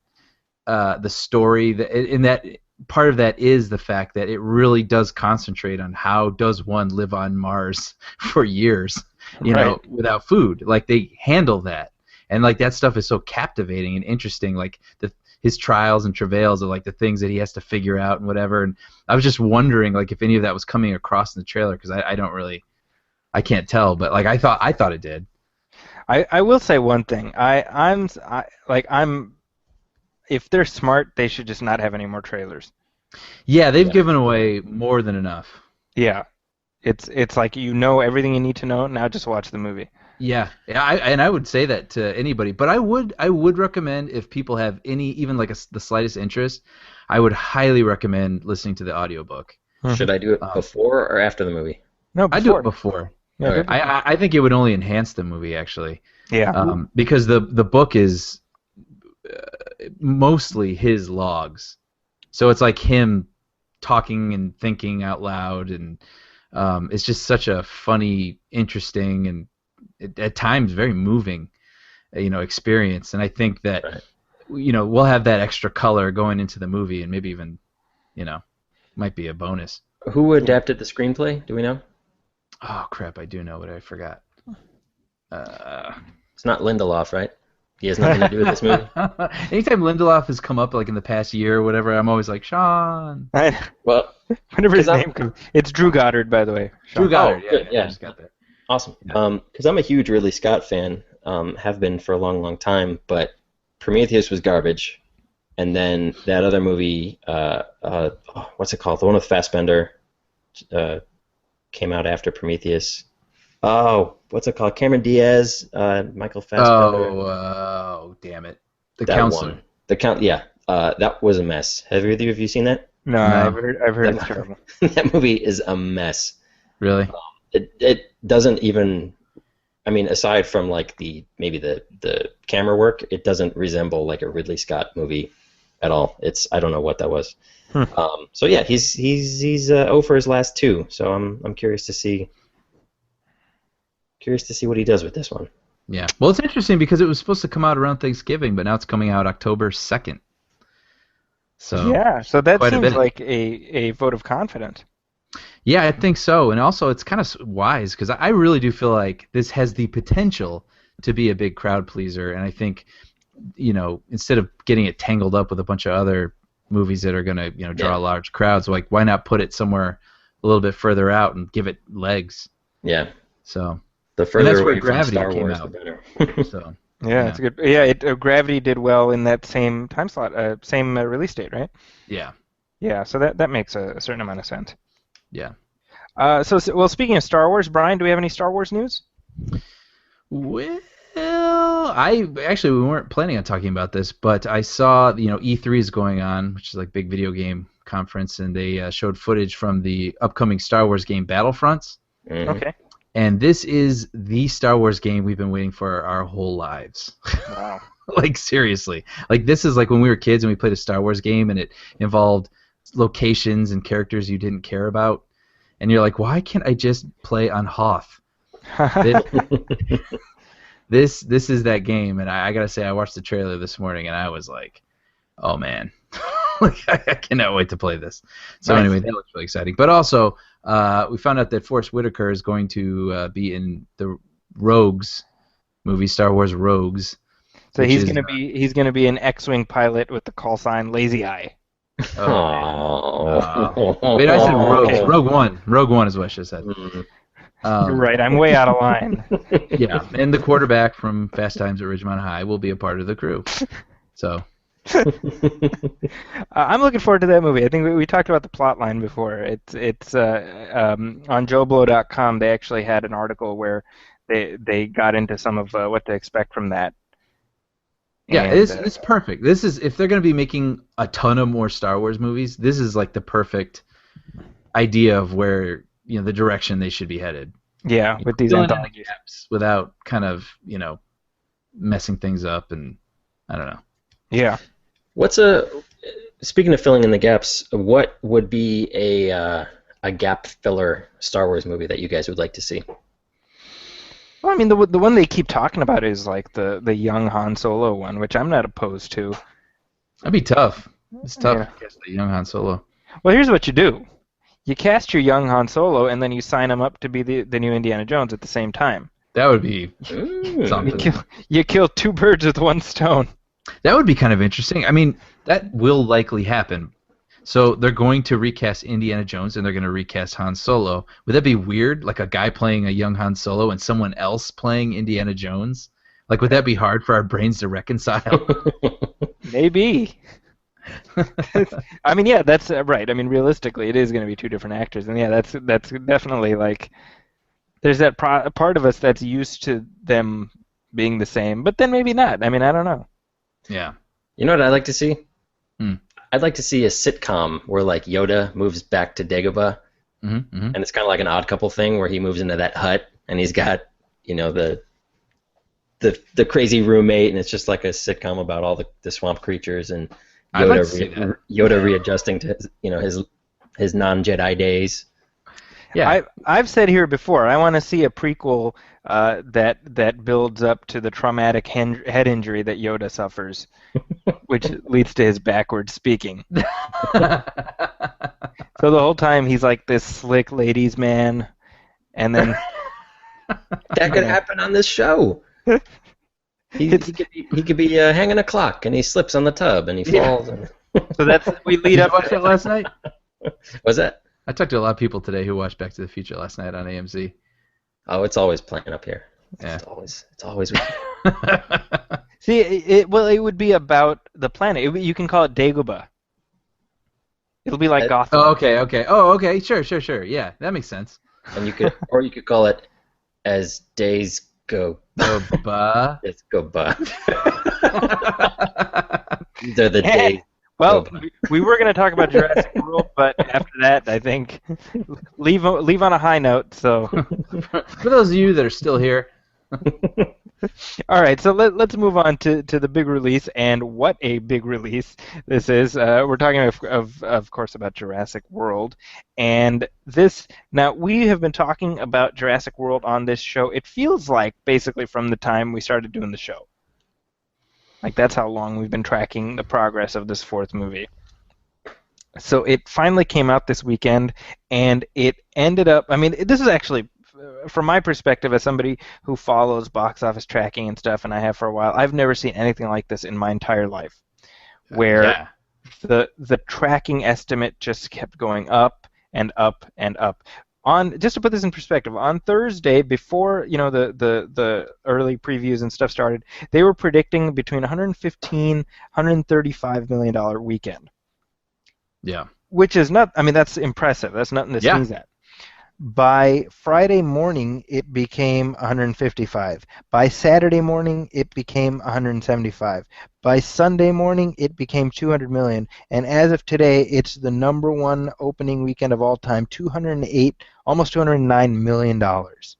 Speaker 3: the story, that part of that is the fact that it really does concentrate on how does one live on Mars for years. Without food. Like, they handle that. And, like, that stuff is so captivating and interesting. Like, his trials and travails are, like, the things that he has to figure out and whatever. And I was just wondering, like, if any of that was coming across in the trailer, because I can't tell. But, like, I thought it did.
Speaker 2: I will say one thing. If they're smart, they should just not have any more trailers.
Speaker 3: Yeah, they've given away more than enough.
Speaker 2: Yeah. It's like everything you need to know. Now just watch the movie.
Speaker 3: Yeah. I would say that to anybody. But I would recommend, if people have even like the slightest interest, I would highly recommend listening to the audiobook.
Speaker 4: Should I do it before or after the movie?
Speaker 2: No, before.
Speaker 3: I do it before.
Speaker 2: Yeah,
Speaker 3: okay. I think it would only enhance the movie, actually.
Speaker 2: Yeah.
Speaker 3: Because the book is mostly his logs, so it's like him talking and thinking out loud, and it's just such a funny, interesting, and at times very moving, experience. And I think that we'll have that extra color going into the movie, and maybe even might be a bonus.
Speaker 4: Who adapted the screenplay? Do we know?
Speaker 3: Oh crap! I do know, but I forgot.
Speaker 4: It's not Lindelof, right? He has nothing to do with this movie.
Speaker 3: Anytime Lindelof has come up, like in the past year or whatever, I'm always like, Sean.
Speaker 4: Well,
Speaker 2: whenever his name comes, it's Drew Goddard, by the way.
Speaker 3: Sean. Drew Goddard,
Speaker 4: yeah.
Speaker 3: I just got that.
Speaker 4: Awesome. Because I'm a huge Ridley Scott fan, have been for a long, long time. But Prometheus was garbage, and then that other movie, what's it called? The one with Fassbender, came out after Prometheus. Oh, what's it called? Cameron Diaz, Michael Fassbender.
Speaker 3: Oh, damn it! The
Speaker 4: that
Speaker 3: Counselor.
Speaker 4: One. Yeah. That was a mess. Have either of you seen that?
Speaker 2: No. I've heard it's terrible.
Speaker 4: That movie is a mess.
Speaker 3: Really?
Speaker 4: It doesn't even. I mean, aside from like maybe the camera work, it doesn't resemble like a Ridley Scott movie at all. I don't know what that was. So yeah, he's 0 for his last 2. So I'm curious to see. Curious to see what he does with this one.
Speaker 3: Yeah. Well, it's interesting because it was supposed to come out around Thanksgiving, but now it's coming out October 2nd. So
Speaker 2: so that seems like a vote of confidence.
Speaker 3: Yeah, I think so. And also, it's kind of wise because I really do feel like this has the potential to be a big crowd pleaser. And I think, instead of getting it tangled up with a bunch of other movies that are going to, draw large crowds, like why not put it somewhere a little bit further out and give it legs?
Speaker 4: Yeah.
Speaker 3: So
Speaker 4: The
Speaker 3: and
Speaker 4: further
Speaker 3: that's
Speaker 4: away
Speaker 3: where
Speaker 4: from
Speaker 3: Gravity
Speaker 4: Star
Speaker 3: came
Speaker 4: Wars,
Speaker 3: out.
Speaker 4: the better.
Speaker 3: So
Speaker 2: Yeah, it's good. Yeah, Gravity did well in that same time slot, same release date, right?
Speaker 3: yeah,
Speaker 2: Yeah, so that makes a certain amount of sense.
Speaker 3: yeah.
Speaker 2: Well, speaking of Star Wars, Brian, do we have any Star Wars news?
Speaker 3: Well, we weren't planning on talking about this, but I saw E3 is going on, which is like big video game conference, and they showed footage from the upcoming Star Wars game Battlefronts.
Speaker 4: Mhm.
Speaker 2: Okay.
Speaker 3: And this is the Star Wars game we've been waiting for our whole lives.
Speaker 2: Wow.
Speaker 3: Like, seriously. Like, this is like when we were kids and we played a Star Wars game and it involved locations and characters you didn't care about. And you're like, why can't I just play on Hoth? This is that game. And I got to say, I watched the trailer this morning and I was like, oh, man. Like, I cannot wait to play this. So
Speaker 2: Nice.
Speaker 3: anyway, that looks really exciting. But also, we found out that Forrest Whitaker is going to be in the Rogues movie, Star Wars Rogues.
Speaker 2: So
Speaker 3: which
Speaker 2: he's
Speaker 3: is,
Speaker 2: gonna be an X-wing pilot with the call sign Lazy Eye.
Speaker 4: Oh.
Speaker 3: Wait, I said Rogues.
Speaker 2: Okay.
Speaker 3: Rogue One. Rogue One is what I should have said.
Speaker 4: Mhm.
Speaker 2: You're right. I'm way out of line.
Speaker 3: Yeah, and the quarterback from Fast Times at Ridgemont High will be a part of the crew. So
Speaker 2: I'm looking forward to that movie. I think we talked about the plot line before. It's on JoBlo.com. They actually had an article where they got into some of what to expect from that.
Speaker 3: yeah,
Speaker 2: And,
Speaker 3: it's perfect. This is if they're going to be making a ton of more Star Wars movies, this is like the perfect idea of where the direction they should be headed.
Speaker 2: yeah, with these
Speaker 3: Filling in the
Speaker 2: anthologies.
Speaker 3: gaps without kind of messing things up, and I don't know.
Speaker 2: Yeah.
Speaker 4: Speaking of filling in the gaps, what would be a gap filler Star Wars movie that you guys would like to see?
Speaker 2: Well, I mean, the one they keep talking about is like the young Han Solo one, which I'm not opposed to.
Speaker 3: That'd be tough. It's tough
Speaker 2: Yeah.
Speaker 3: to catch the young Han Solo.
Speaker 2: Well, here's what you do. You cast your young Han Solo, and then you sign him up to be the new Indiana Jones at the same time.
Speaker 3: That would be
Speaker 4: Mm.
Speaker 3: something.
Speaker 2: You kill two birds with one stone.
Speaker 3: That would be kind of interesting. I mean, that will likely happen. So they're going to recast Indiana Jones and they're going to recast Han Solo. Would that be weird? Like a guy playing a young Han Solo and someone else playing Indiana Jones? Like, would that be hard for our brains to reconcile?
Speaker 2: Maybe. I mean, yeah, that's right. I mean, realistically, it is going to be two different actors, and yeah, that's definitely like there's that part of us that's used to them being the same, but then maybe not. I mean, I don't know.
Speaker 3: Yeah.
Speaker 4: You know what I'd like to see?
Speaker 3: Hmm.
Speaker 4: I'd like to see a sitcom where like Yoda moves back to Dagobah,
Speaker 3: Mm-hmm, mm-hmm.
Speaker 4: and it's kind of like an Odd Couple thing where he moves into that hut and he's got the crazy roommate, and it's just like a sitcom about all the swamp creatures and
Speaker 3: I'd like to see that.
Speaker 4: Yoda readjusting to his non-Jedi days.
Speaker 3: Yeah.
Speaker 2: I've said here before, I want to see a prequel that builds up to the traumatic head injury that Yoda suffers, which leads to his backward speaking. So the whole time he's like this slick ladies man, and then
Speaker 4: That could happen on this show. He could be hanging a clock and he slips on the tub and he falls. And...
Speaker 2: so that's we lead
Speaker 3: Did you
Speaker 2: up.
Speaker 3: watch that last night?
Speaker 4: Was that?
Speaker 3: I talked to a lot of people today who watched Back to the Future last night on AMZ.
Speaker 4: Oh, it's always playing up here.
Speaker 3: Yeah.
Speaker 4: It's always.
Speaker 2: See, it would be about the planet. You can call it Dagobah. It'll be like Gotham.
Speaker 3: Oh, okay. Oh, okay. Sure. Yeah, that makes sense.
Speaker 4: And you could call it As Days Go.
Speaker 3: Ba.
Speaker 4: It's go by. These are the days.
Speaker 2: Well,
Speaker 4: Go by.
Speaker 2: we were going to talk about Jurassic World, but after that, I think leave on a high note. So,
Speaker 3: For those of you that are still here,
Speaker 2: all right. So let's move on to the big release, and what a big release this is. We're talking of course about Jurassic World, and this. Now we have been talking about Jurassic World on this show. It feels like basically from the time we started doing the show. Like that's how long we've been tracking the progress of this fourth movie. So it finally came out this weekend, and it ended up. I mean, this is actually, from my perspective, as somebody who follows box office tracking and stuff, and I have for a while, I've never seen anything like this in my entire life, where
Speaker 3: yeah.
Speaker 2: the tracking estimate just kept going up and up and up. on just to put this in perspective, on Thursday, before the early previews and stuff started, they were predicting between 115 $135 million weekend.
Speaker 3: Yeah.
Speaker 2: Which is not. I mean, that's impressive. That's nothing to sneeze at. By Friday morning, it became 155. By Saturday morning, it became 175. By Sunday morning, it became 200 million. And as of today, it's the number one opening weekend of all time, 208, almost 209 million dollars.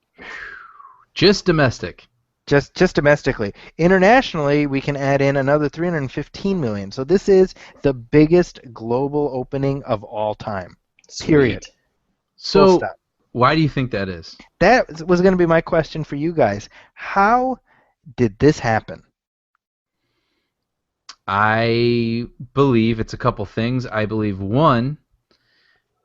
Speaker 3: Just domestic.
Speaker 2: Just domestically. Internationally, we can add in another 315 million. So this is the biggest global opening of all time. Period.
Speaker 3: So.
Speaker 2: Full stop.
Speaker 3: Why do you think that is?
Speaker 2: That was going to be my question for you guys. How did this happen?
Speaker 3: I believe it's a couple things. I believe, one,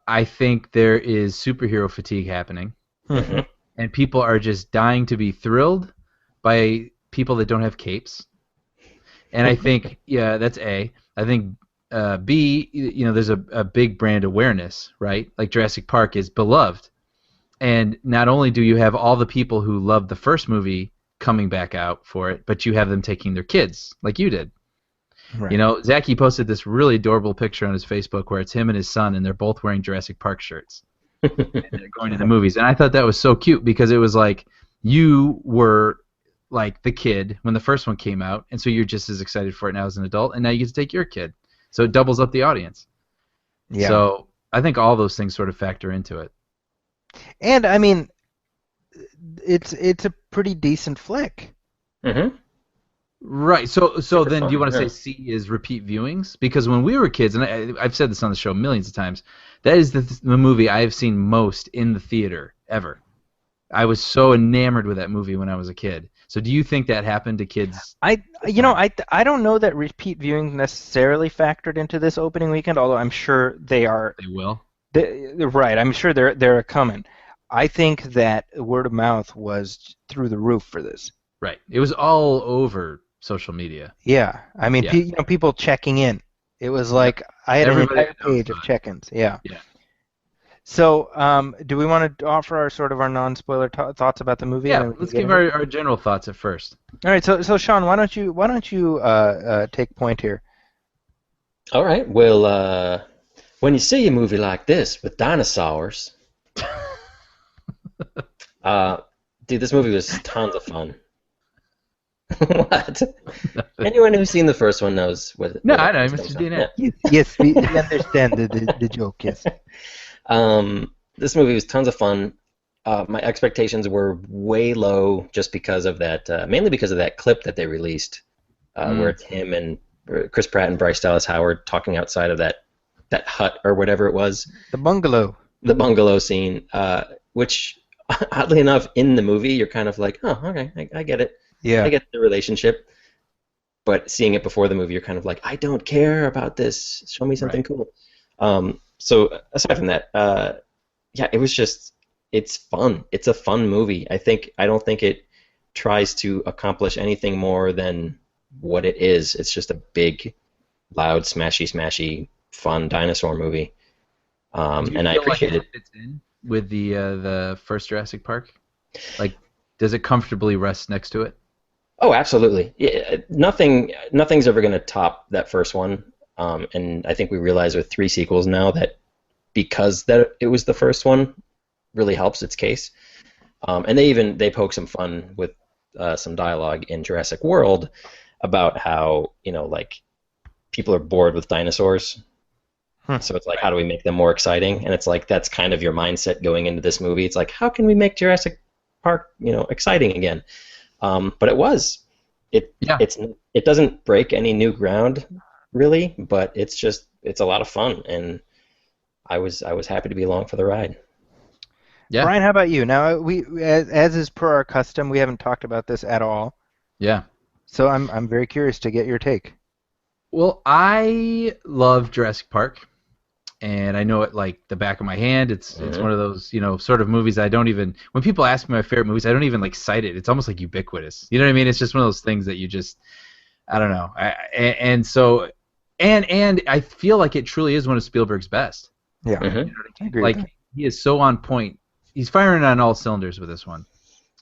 Speaker 3: I think there is superhero fatigue happening. And people are just dying to be thrilled by people that don't have capes. And I think, yeah, that's A. I think B, there's a big brand awareness, right? Like Jurassic Park is beloved. And not only do you have all the people who loved the first movie coming back out for it, but you have them taking their kids, like you did. Right. Zachy posted this really adorable picture on his Facebook where it's him and his son, and they're both wearing Jurassic Park shirts. And they're going to the movies. And I thought that was so cute because it was like you were like the kid when the first one came out, and so you're just as excited for it now as an adult, and now you get to take your kid. So it doubles up the audience. Yeah. So I think all those things sort of factor into it.
Speaker 2: And I mean, it's a pretty decent flick. Right.
Speaker 3: So then, do you want to say C is repeat viewings? Because when we were kids, and I've said this on the show millions of times, that is the movie I have seen most in the theater ever. I was so enamored with that movie when I was a kid. So do you think that happened to kids? I don't know that repeat viewing necessarily factored into this opening weekend, although I'm sure they are. They will.
Speaker 2: Right, I'm sure they're coming. I think that word of mouth was through the roof for this.
Speaker 3: Right, it was all over social media.
Speaker 2: Yeah, I mean, people checking in. It was like I had an entire page of check-ins. Yeah. Yeah. So, do we want to offer our non-spoiler thoughts about the movie?
Speaker 3: Yeah, let's give our general thoughts at first.
Speaker 2: All right, so Sean, why don't you take point here?
Speaker 4: All right, well. When you see a movie like this with dinosaurs, dude, this movie was tons of fun. What? Anyone who's seen the first one knows what.
Speaker 3: No, I know, Mr. Dina.
Speaker 2: Yes, we understand the joke. Yes.
Speaker 4: This movie was tons of fun. My expectations were way low, just because of that, mainly because of that clip that they released, where it's him and Chris Pratt and Bryce Dallas Howard talking outside of that hut or whatever it was.
Speaker 2: The bungalow
Speaker 4: scene, which oddly enough in the movie you're kind of like, oh, okay, I get it.
Speaker 2: Yeah.
Speaker 4: I get the relationship. But seeing it before the movie, you're kind of like, I don't care about this. Show me something cool. So aside from that, it was just, it's fun. It's a fun movie. I don't think it tries to accomplish anything more than what it is. It's just a big, loud, smashy, fun dinosaur movie, and I appreciate it.
Speaker 3: Fits in with the first Jurassic Park? Like, does it comfortably rest next to it?
Speaker 4: Oh, absolutely. Yeah, nothing's ever going to top that first one, and I think we realize with 3 sequels now that because it was the first one really helps its case, and they poke some fun with some dialogue in Jurassic World about how people are bored with dinosaurs. So it's like, how do we make them more exciting? And it's like, that's kind of your mindset going into this movie. It's like, how can we make Jurassic Park, exciting again? But it was. It doesn't break any new ground, really, but it's a lot of fun, and I was happy to be along for the ride.
Speaker 2: Yeah. Brian, how about you? Now, we as is per our custom, we haven't talked about this at all.
Speaker 3: Yeah.
Speaker 2: So I'm very curious to get your take.
Speaker 3: Well, I love Jurassic Park, and I know it like the back of my hand. It's one of those, sort of movies I don't even, when people ask me my favorite movies, I don't even cite it. It's almost like ubiquitous. You know what I mean? It's just one of those things that you just, I don't know. And I feel like it truly is one of Spielberg's best.
Speaker 2: Yeah.
Speaker 3: You know what I mean? Like, he is so on point he's firing on all cylinders with this one.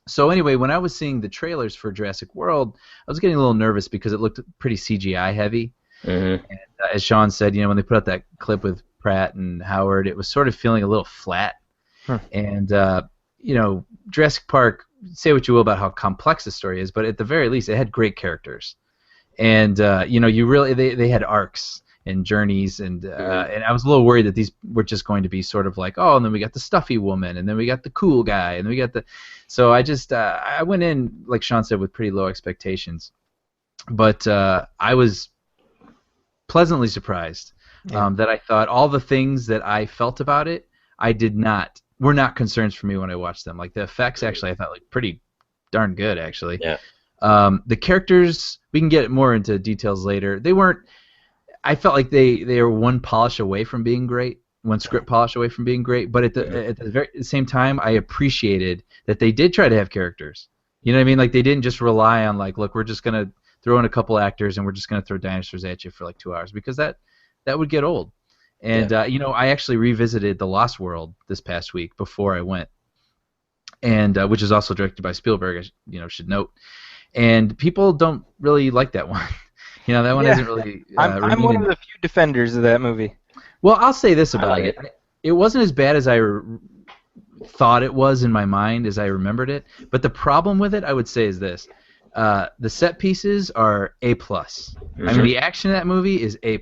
Speaker 3: So anyway, when I was seeing the trailers for Jurassic World, I was getting a little nervous because it looked pretty CGI heavy.
Speaker 4: Mm-hmm.
Speaker 3: And as Sean said, when they put out that clip with Pratt and Howard, it was sort of feeling a little flat. And Jurassic Park, say what you will about how complex the story is, but at the very least, it had great characters. And you really they had arcs and journeys, and I was a little worried that these were just going to be sort of like, oh, and then we got the stuffy woman, and then we got the cool guy, and then we got the. So I just I went in, like Sean said, with pretty low expectations, but I was pleasantly surprised that I thought all the things that I felt about it, were not concerns for me when I watched them. Like the effects, actually, I thought like pretty darn good, actually.
Speaker 4: Yeah.
Speaker 3: The characters, we can get more into details later. They weren't. I felt like they were one polish away from being great, one script polish away from being great. But at the same time, I appreciated that they did try to have characters. You know what I mean? Like they didn't just rely on like, look, we're just gonna throw in a couple actors and we're just gonna throw dinosaurs at you for like 2 hours, because that would get old. And I actually revisited The Lost World this past week before I went, and which is also directed by Spielberg, I should note. And people don't really like that one. That one isn't really.
Speaker 2: I'm one of the few defenders of that movie.
Speaker 3: Well, I'll say this about
Speaker 4: it.
Speaker 3: It wasn't as bad as I thought it was in my mind as I remembered it. But the problem with it, I would say, is this: the set pieces are A+. I mean, the action in that movie is A+,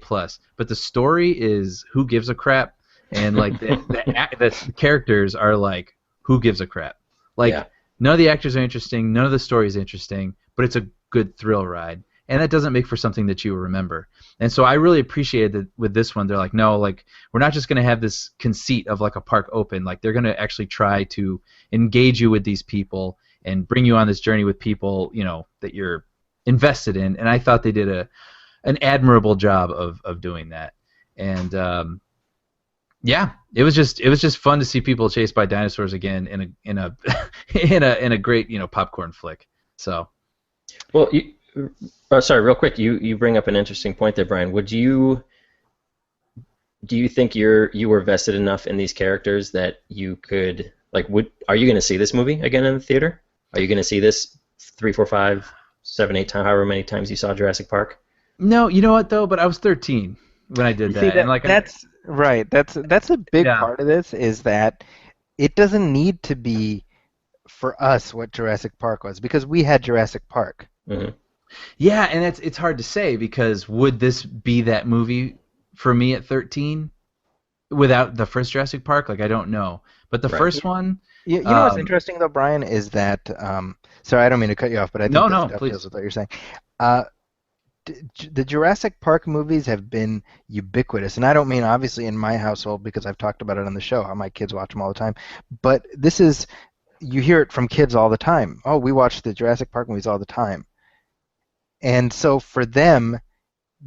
Speaker 3: but the story is who gives a crap, and like the characters are like who gives a crap. Like none of the actors are interesting, none of the story is interesting, but it's a good thrill ride. And that doesn't make for something that you remember. And so I really appreciated that with this one. They're like, no, like we're not just going to have this conceit of like a park open. Like they're going to actually try to engage you with these people and bring you on this journey with people, that you're invested in. And I thought they did an admirable job of doing that. And it was just fun to see people chased by dinosaurs again in a great popcorn flick. So,
Speaker 4: well, sorry, real quick. You bring up an interesting point there, Brian. Do you think you were vested enough in these characters that you could are you going to see this movie again in the theater? Are you going to see this 3, 4, 5, 7, 8 times, however many times you saw Jurassic Park?
Speaker 3: No, you know what though? But I was 13 when I did that.
Speaker 2: See,
Speaker 3: and
Speaker 2: that's right. That's a big part of this, is that it doesn't need to be for us what Jurassic Park was, because we had Jurassic Park.
Speaker 4: Mm-hmm.
Speaker 3: Yeah, and it's hard to say, because would this be that movie for me at 13 without the first Jurassic Park? Like, I don't know. But the first one...
Speaker 2: You know what's interesting, though, Brian, is that... sorry, I don't mean to cut you off, but I think this dovetails with what you're saying. The Jurassic Park movies have been ubiquitous, and I don't mean, obviously, in my household, because I've talked about it on the show, how my kids watch them all the time, but this is... You hear it from kids all the time. Oh, we watch the Jurassic Park movies all the time. And so for them,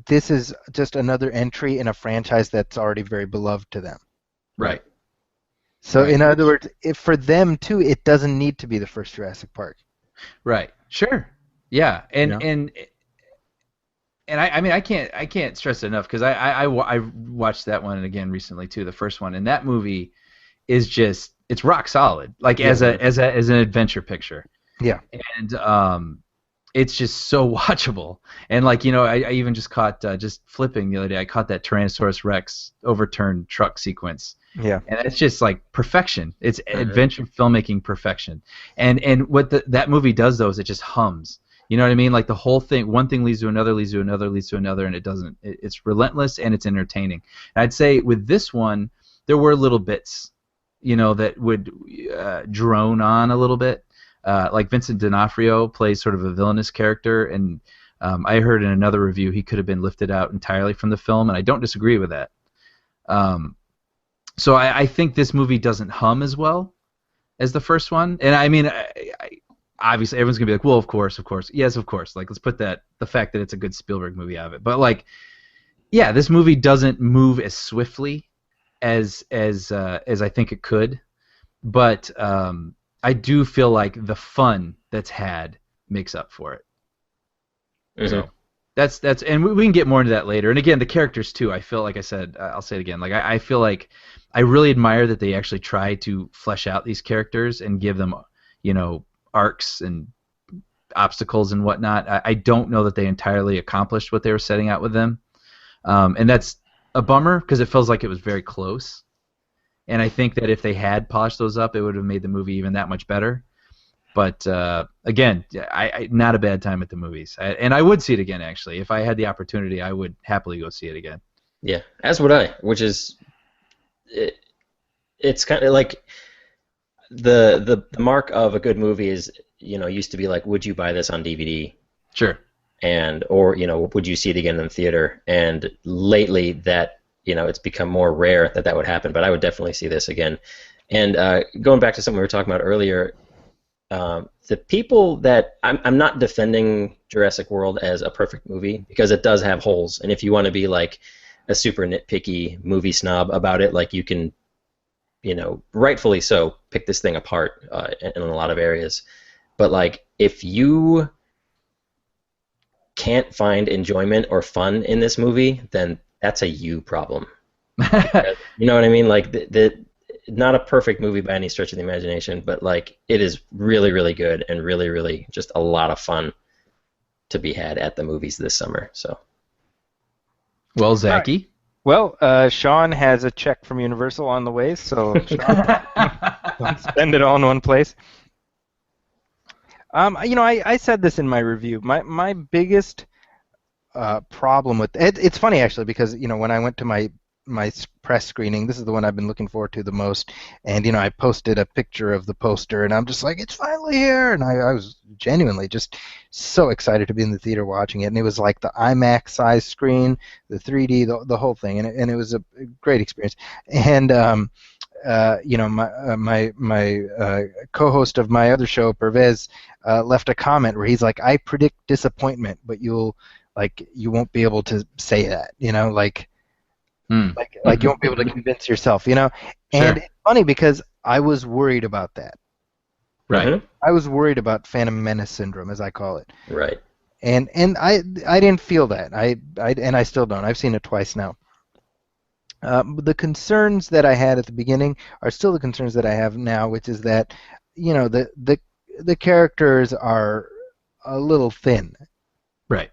Speaker 2: this is just another entry in a franchise that's already very beloved to them.
Speaker 3: Right.
Speaker 2: So in other words, for them too, it doesn't need to be the first Jurassic Park.
Speaker 3: Right. Sure. Yeah. And I mean I can't stress it enough, because I watched that one again recently too, the first one, and that movie is just, it's rock solid, like as an adventure picture. Yeah. And it's just so watchable. And like, I even just caught, just flipping the other day, I caught that Tyrannosaurus Rex overturned truck sequence. Yeah. And it's just like perfection. It's adventure filmmaking perfection. And what that movie does, though, is it just hums. You know what I mean? Like the whole thing, one thing leads to another, leads to another, leads to another, and it doesn't. It's relentless and it's entertaining. And I'd say with this one, there were little bits, that would drone on a little bit. Like Vincent D'Onofrio plays sort of a villainous character, and I heard in another review he could have been lifted out entirely from the film, and I don't disagree with that. So I think this movie doesn't hum as well as the first one, and I mean, obviously everyone's gonna be like, well, of course, yes, of course. Like, let's put the fact that it's a good Spielberg movie out of it, but like, yeah, this movie doesn't move as swiftly as I think it could, but I do feel like the fun that's had makes up for it. Mm-hmm. So that's and we can get more into that later. And again, the characters too. I feel like I said, I'll say it again. Like I feel like I really admire that they actually try to flesh out these characters and give them, arcs and obstacles and whatnot. I don't know that they entirely accomplished what they were setting out with them, and that's a bummer because it feels like it was very close. And I think that if they had polished those up, it would have made the movie even that much better. But again, I not a bad time at the movies, and I would see it again. Actually, if I had the opportunity, I would happily go see it again.
Speaker 4: Yeah, as would I. Which is, it's kind of like the mark of a good movie is, used to be like, would you buy this on DVD?
Speaker 3: Sure.
Speaker 4: Or would you see it again in the theater? And lately, that it's become more rare that would happen. But I would definitely see this again. And going back to something we were talking about earlier. The people that I'm not defending Jurassic World as a perfect movie because it does have holes, and if you want to be like a super nitpicky movie snob about it, like you can, rightfully so, pick this thing apart in a lot of areas. But like if you can't find enjoyment or fun in this movie, then that's a you problem. You know what I mean? Like not a perfect movie by any stretch of the imagination, but like it is really, really good and really, really just a lot of fun to be had at the movies this summer. So,
Speaker 3: well, Zachy.
Speaker 2: Well, Sean has a check from Universal on the way, so Sean, don't spend it all in one place. I said this in my review. My biggest problem with it's funny actually because when I went to my press screening, this is the one I've been looking forward to the most, and I posted a picture of the poster, and I'm just like, it's finally here, and I was genuinely just so excited to be in the theater watching it, and it was like the IMAX size screen, the 3D, the whole thing, and it was a great experience. And my co-host of my other show, Pervez, left a comment where he's like, I predict disappointment, but you won't be able to say that, Like you won't be able to convince yourself, And
Speaker 3: Sure.
Speaker 2: it's funny because I was worried about that.
Speaker 3: Right.
Speaker 4: Mhm.
Speaker 2: I was worried about Phantom Menace syndrome, as I call it.
Speaker 4: Right.
Speaker 2: And I didn't feel that. I still don't. I've seen it twice now. The concerns that I had at the beginning are still the concerns that I have now, which is that the characters are a little thin.
Speaker 3: Right.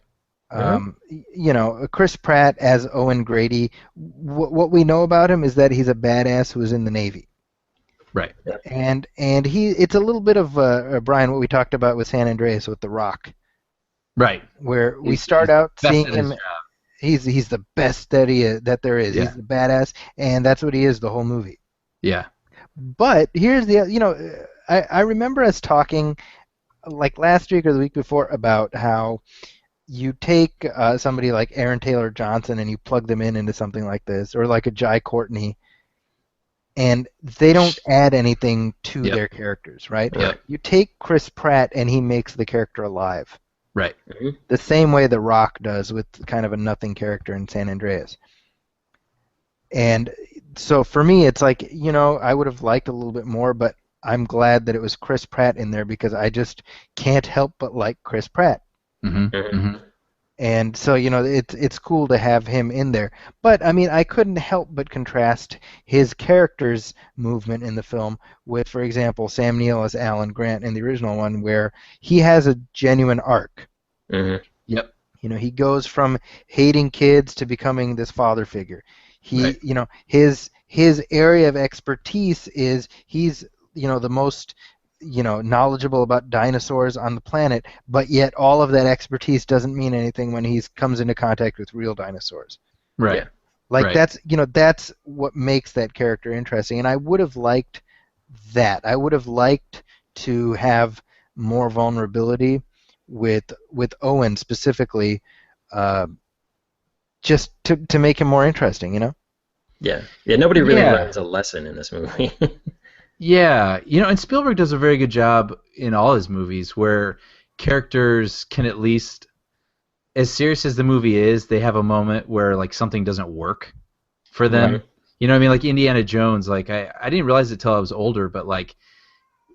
Speaker 2: Chris Pratt as Owen Grady, what we know about him is that he's a badass who was in the Navy.
Speaker 3: Right.
Speaker 2: And it's a little bit of Brian, what we talked about with San Andreas with The Rock.
Speaker 3: Right.
Speaker 2: Where we start out
Speaker 3: best
Speaker 2: seeing
Speaker 3: at his
Speaker 2: him,
Speaker 3: job.
Speaker 2: he's the best that there is.
Speaker 3: Yeah.
Speaker 2: He's the badass, and that's what he is the whole movie.
Speaker 3: Yeah.
Speaker 2: But here's I remember us talking like last week or the week before about how you take somebody like Aaron Taylor Johnson and you plug them into something like this, or like a Jai Courtney, and they don't add anything to
Speaker 3: Yep.
Speaker 2: their characters, right?
Speaker 3: Yep.
Speaker 2: You take Chris Pratt and he makes the character alive.
Speaker 3: Right.
Speaker 2: The same way The Rock does with kind of a nothing character in San Andreas. And so for me, it's like, I would have liked a little bit more, but I'm glad that it was Chris Pratt in there because I just can't help but like Chris Pratt.
Speaker 3: Mm-hmm. Mm-hmm.
Speaker 2: And so, it's cool to have him in there. But, I mean, I couldn't help but contrast his character's movement in the film with, for example, Sam Neill as Alan Grant in the original one, where he has a genuine arc.
Speaker 4: Mm-hmm.
Speaker 3: Yep.
Speaker 2: He goes from hating kids to becoming this father figure.
Speaker 3: Right.
Speaker 2: His area of expertise is he's, the most knowledgeable about dinosaurs on the planet, but yet all of that expertise doesn't mean anything when he comes into contact with real dinosaurs.
Speaker 3: Right.
Speaker 4: Yeah.
Speaker 2: Like
Speaker 3: Right.
Speaker 2: that's what makes that character interesting, and I would have liked that. I would have liked to have more vulnerability with Owen specifically, just to make him more interesting,
Speaker 4: Yeah. Nobody really
Speaker 3: Yeah.
Speaker 4: learns a lesson in this movie.
Speaker 3: Yeah, and Spielberg does a very good job in all his movies where characters can at least, as serious as the movie is, they have a moment where like something doesn't work for them.
Speaker 4: Right.
Speaker 3: You know what I mean? Like Indiana Jones, like I didn't realize it till I was older, but like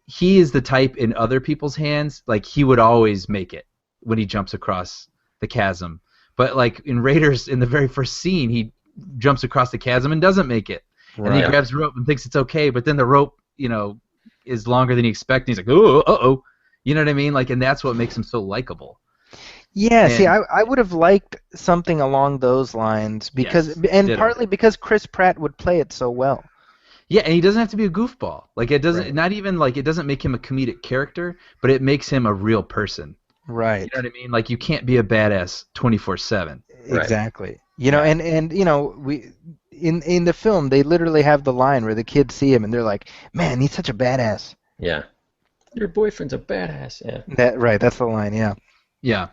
Speaker 3: he is the type in other people's hands, like he would always make it when he jumps across the chasm. But like in Raiders, in the very first scene, he jumps across the chasm and doesn't make it. And then he grabs the rope and thinks it's okay, but then the rope, is longer than he expected. He's like, oh, uh-oh. You know what I mean? Like, and that's what makes him so likable.
Speaker 2: Yeah, see, I would have liked something along those lines partly because Chris Pratt would play it so well.
Speaker 3: Yeah, and he doesn't have to be a goofball. Like, it doesn't, not even like it doesn't make him a comedic character, but it makes him a real person.
Speaker 2: Right.
Speaker 3: You know what I mean? Like, you can't be a badass 24/7.
Speaker 2: Exactly. And we in the film they literally have the line where the kids see him and they're like, "Man, he's such a badass."
Speaker 4: Yeah. Your boyfriend's a badass. Yeah.
Speaker 2: That's the line. Yeah.
Speaker 3: Yeah.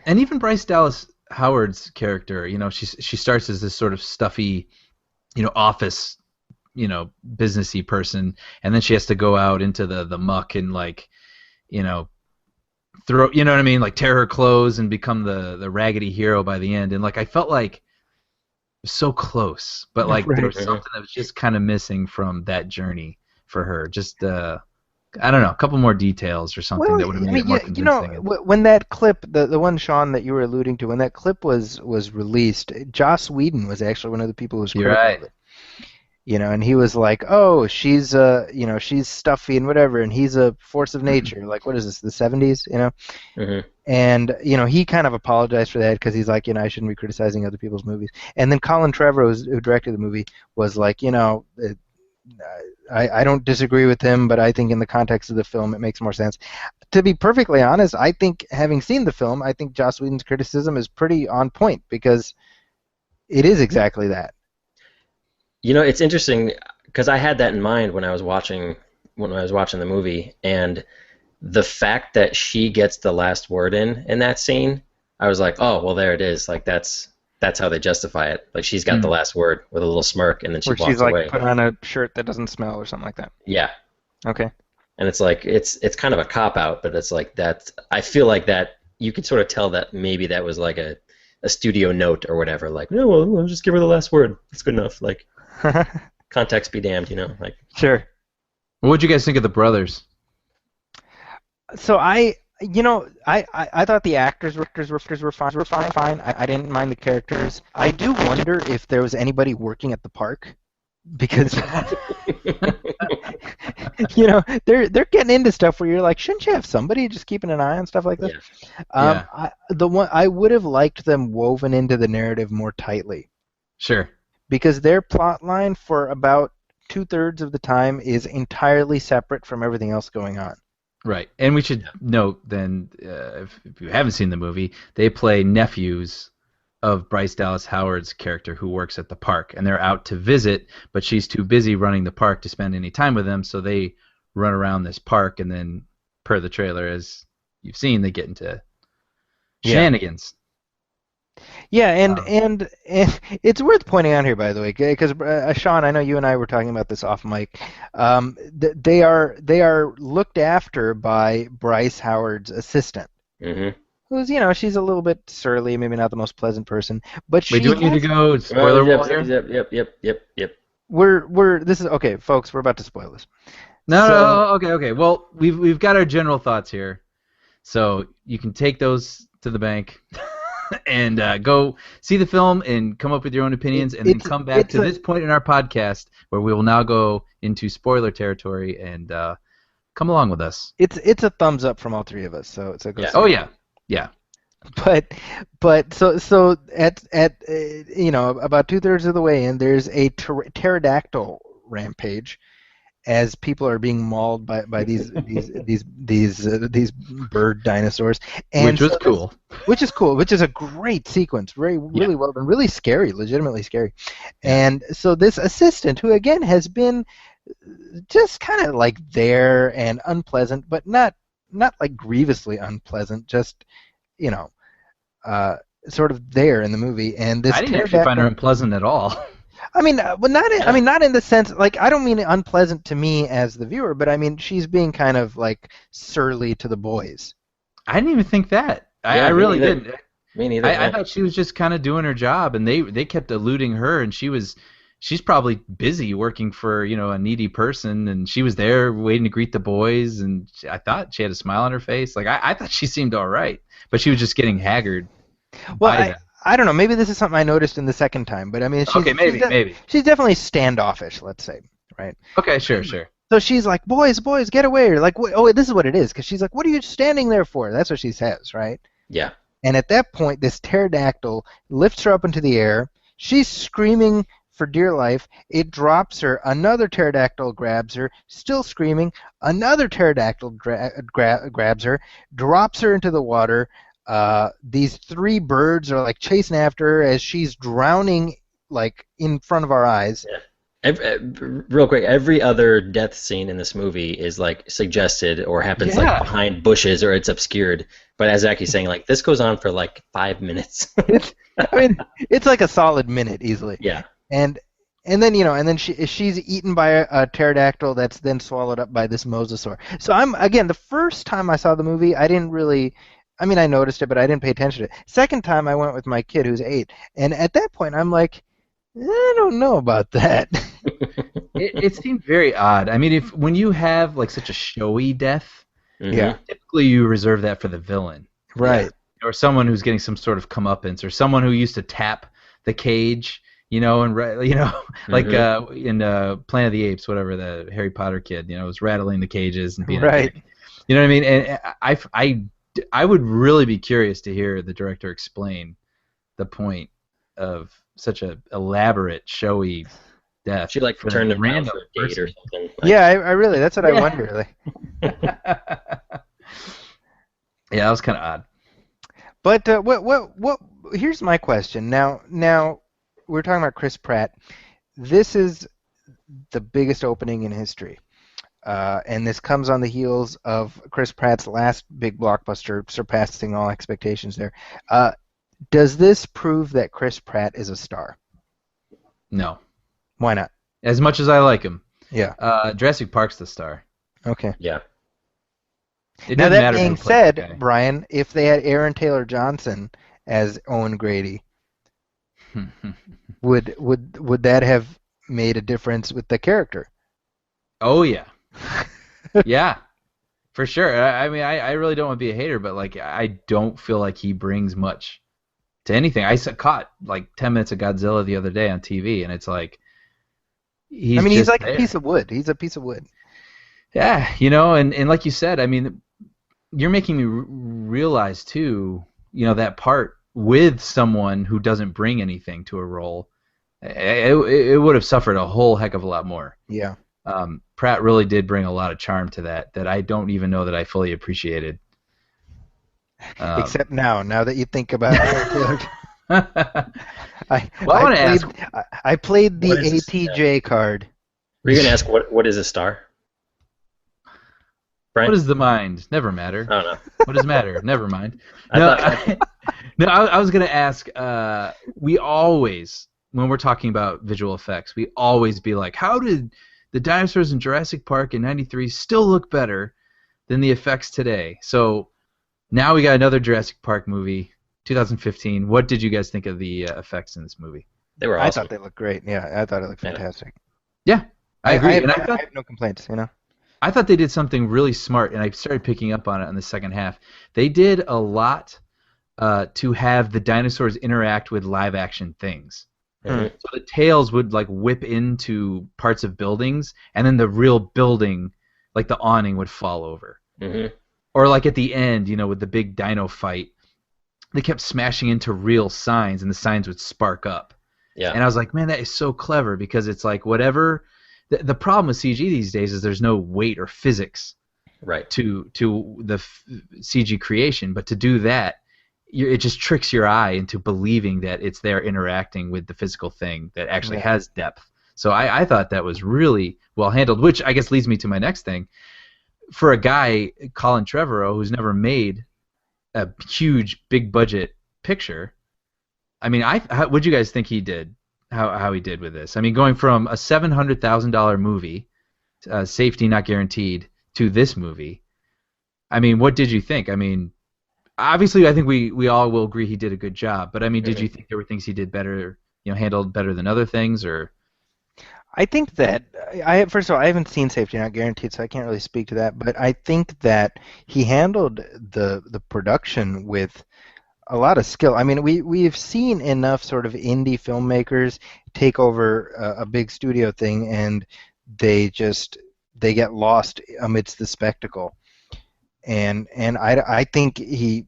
Speaker 3: And even Bryce Dallas Howard's character, she starts as this sort of stuffy, office, businessy person, and then she has to go out into the muck and throw, you know what I mean, like tear her clothes and become the raggedy hero by the end. And like I felt like so close, but like there was something that was just kind of missing from that journey for her. Just I don't know, a couple more details or something that would have made it more convincing.
Speaker 2: When that clip, the one, Sean, that you were alluding to, when that clip was released, Joss Whedon was actually one of the people who was critical of it. And he was like, "Oh, she's she's stuffy and whatever, and he's a force of nature." Like, what is this, the 70s? And he kind of apologized for that because he's like, I shouldn't be criticizing other people's movies. And then Colin Trevorrow, who directed the movie, was like, I don't disagree with him, but I think in the context of the film, it makes more sense. To be perfectly honest, I think, having seen the film, I think Joss Whedon's criticism is pretty on point because it is exactly that.
Speaker 4: It's interesting because I had that in mind when I was watching the movie, and the fact that she gets the last word in that scene, I was like, oh, well, there it is. Like that's how they justify it. Like she's got the last word with a little smirk, and then she walks away.
Speaker 2: She's like, put on a shirt that doesn't smell or something like that.
Speaker 4: Yeah.
Speaker 2: Okay.
Speaker 4: And it's like it's kind of a cop out, but it's like that. I feel like that you could sort of tell that maybe that was like a studio note or whatever. Like, no, well, I'll just give her the last word. It's good enough. Like, context be damned, like. Sure.
Speaker 3: What'd you guys think of the brothers?
Speaker 2: So I thought the actors were fine. I didn't mind the characters. I do wonder if there was anybody working at the park, because they're getting into stuff where you're like, shouldn't you have somebody just keeping an eye on stuff like this?
Speaker 4: Yeah.
Speaker 2: I would have liked them woven into the narrative more tightly.
Speaker 3: Sure.
Speaker 2: Because their plot line for about 2/3 of the time is entirely separate from everything else going on.
Speaker 3: Right, and we should note then, if you haven't seen the movie, they play nephews of Bryce Dallas Howard's character who works at the park, and they're out to visit, but she's too busy running the park to spend any time with them, so they run around this park, and then, per the trailer, as you've seen, they get into shenanigans.
Speaker 2: Yeah, and it's worth pointing out here, by the way, because Sean, I know you and I were talking about this off mic. They are looked after by Bryce Howard's assistant, who's she's a little bit surly, maybe not the most pleasant person, but
Speaker 3: we do need to go spoiler wall here.
Speaker 4: Yep.
Speaker 2: This is okay, folks. We're about to spoil this.
Speaker 3: No, okay. Well, we've got our general thoughts here, so you can take those to the bank. And go see the film and come up with your own opinions, and then come back to this point in our podcast where we will now go into spoiler territory, and come along with us.
Speaker 2: It's a thumbs up from all three of us, so go.
Speaker 3: Yeah. Oh yeah.
Speaker 2: But so at about 2/3 of the way in, there's a pterodactyl rampage, as people are being mauled by these bird dinosaurs, and
Speaker 3: which was cool.
Speaker 2: Which is a great sequence, really well done, really scary, legitimately scary. And so this assistant, who again has been just kind of like there and unpleasant, but not like grievously unpleasant, just sort of there in the movie. And this
Speaker 3: I didn't actually find her unpleasant at all.
Speaker 2: I mean, not in the sense, like, I don't mean unpleasant to me as the viewer, but I mean she's being kind of like surly to the boys.
Speaker 3: I didn't even think that. I really didn't.
Speaker 4: Me neither.
Speaker 3: I thought she was just kind of doing her job, and they kept eluding her, and she's probably busy working for a needy person, and she was there waiting to greet the boys, and I thought she had a smile on her face. Like I thought she seemed all right, but she was just getting haggard.
Speaker 2: Well, I don't know. Maybe this is something I noticed in the second time, but I mean,
Speaker 3: maybe.
Speaker 2: She's definitely standoffish. Let's say, right?
Speaker 3: Okay, sure.
Speaker 2: So she's like, boys, get away! Or like, oh, this is what it is, because she's like, what are you standing there for? That's what she says, right?
Speaker 4: Yeah.
Speaker 2: And at that point, this pterodactyl lifts her up into the air. She's screaming for dear life. It drops her. Another pterodactyl grabs her, still screaming. Another pterodactyl grabs her, drops her into the water. These three birds are like chasing after her as she's drowning, like in front of our eyes.
Speaker 4: Yeah. Real quick, every other death scene in this movie is like suggested or happens like behind bushes or it's obscured. But as Zaki's saying, like this goes on for like 5 minutes.
Speaker 2: I mean, it's like a solid minute easily.
Speaker 4: Yeah.
Speaker 2: And then she's eaten by a pterodactyl that's then swallowed up by this mosasaur. So the first time I saw the movie, I didn't really. I mean, I noticed it, but I didn't pay attention to it. Second time, I went with my kid who's 8, and at that point, I'm like, I don't know about that.
Speaker 3: It seemed very odd. I mean, when you have like such a showy death,
Speaker 2: Yeah.
Speaker 3: typically you reserve that for the villain,
Speaker 2: Right.
Speaker 3: or someone who's getting some sort of comeuppance, or someone who used to tap the cage, and like in Planet of the Apes, whatever, the Harry Potter kid, was rattling the cages and being
Speaker 2: Right.
Speaker 3: You know what I mean? And I would really be curious to hear the director explain the point of such a elaborate, showy death.
Speaker 4: She like
Speaker 3: for
Speaker 4: turned
Speaker 3: a
Speaker 4: around
Speaker 3: random
Speaker 4: for a date or
Speaker 3: person.
Speaker 4: something.
Speaker 2: Yeah, I really. That's what I wonder. Like.
Speaker 3: Yeah, that was kind of odd.
Speaker 2: But what? Here's my question. Now we're talking about Chris Pratt. This is the biggest opening in history, and this comes on the heels of Chris Pratt's last big blockbuster, surpassing all expectations. There, does this prove that Chris Pratt is a star?
Speaker 3: No.
Speaker 2: Why not?
Speaker 3: As much as I like him.
Speaker 2: Yeah.
Speaker 3: Jurassic Park's the star.
Speaker 2: Okay.
Speaker 4: Yeah.
Speaker 3: It
Speaker 2: Now
Speaker 3: doesn't
Speaker 2: that
Speaker 3: matter
Speaker 2: being
Speaker 3: who plays the guy.
Speaker 2: said, Brian, if they had Aaron Taylor Johnson as Owen Grady, would that have made a difference with the character?
Speaker 3: Oh yeah. Yeah. For sure. I mean, I really don't want to be a hater, but like I don't feel like he brings much to anything. I caught like 10 minutes of Godzilla the other day on TV, and it's like he's
Speaker 2: like
Speaker 3: there.
Speaker 2: a piece of wood. He's a piece of wood.
Speaker 3: Yeah, and like you said, I mean, you're making me realize too, that part with someone who doesn't bring anything to a role, it would have suffered a whole heck of a lot more.
Speaker 2: Yeah.
Speaker 3: Pratt really did bring a lot of charm to that I don't even know that I fully appreciated.
Speaker 2: Except now that you think about it. I played the ATJ card.
Speaker 4: Were you going to ask what is a star? Brian?
Speaker 3: What is the mind? Never matter.
Speaker 4: I don't know.
Speaker 3: What does matter? Never mind.
Speaker 4: I
Speaker 3: I was going to ask, we always, when we're talking about visual effects, we always be like, how did the dinosaurs in Jurassic Park in '93 still look better than the effects today? So now we got another Jurassic Park movie, 2015. What did you guys think of the effects in this movie?
Speaker 4: They were awesome.
Speaker 2: I thought they looked great. Yeah, I thought it looked fantastic.
Speaker 3: Yeah, I agree.
Speaker 2: I
Speaker 3: I
Speaker 2: have no complaints,
Speaker 3: I thought they did something really smart, and I started picking up on it in the second half. They did a lot to have the dinosaurs interact with live-action things.
Speaker 4: Mm-hmm.
Speaker 3: So the tails would like whip into parts of buildings, and then the real building, like the awning, would fall over.
Speaker 4: Mm-hmm.
Speaker 3: Or like at the end, with the big dino fight, they kept smashing into real signs, and the signs would spark up.
Speaker 4: Yeah.
Speaker 3: And I was like, man, that is so clever, because it's like whatever. The problem with CG these days is there's no weight or physics
Speaker 4: right
Speaker 3: to the CG creation, but to do that, it just tricks your eye into believing that it's there interacting with the physical thing that actually has depth. So I thought that was really well handled, which I guess leads me to my next thing. For a guy, Colin Trevorrow, who's never made a huge, big budget picture, I mean, what'd you guys think he did? How he did with this? I mean, going from a $700,000 movie, Safety Not Guaranteed, to this movie. I mean, what did you think? I mean, obviously, I think we all will agree he did a good job. But I mean, did you think there were things he did better, handled better than other things, or?
Speaker 2: I think that first of all, I haven't seen Safety Not Guaranteed, so I can't really speak to that. But I think that he handled the production with a lot of skill. I mean, we've seen enough sort of indie filmmakers take over a big studio thing, and they get lost amidst the spectacle. And I think he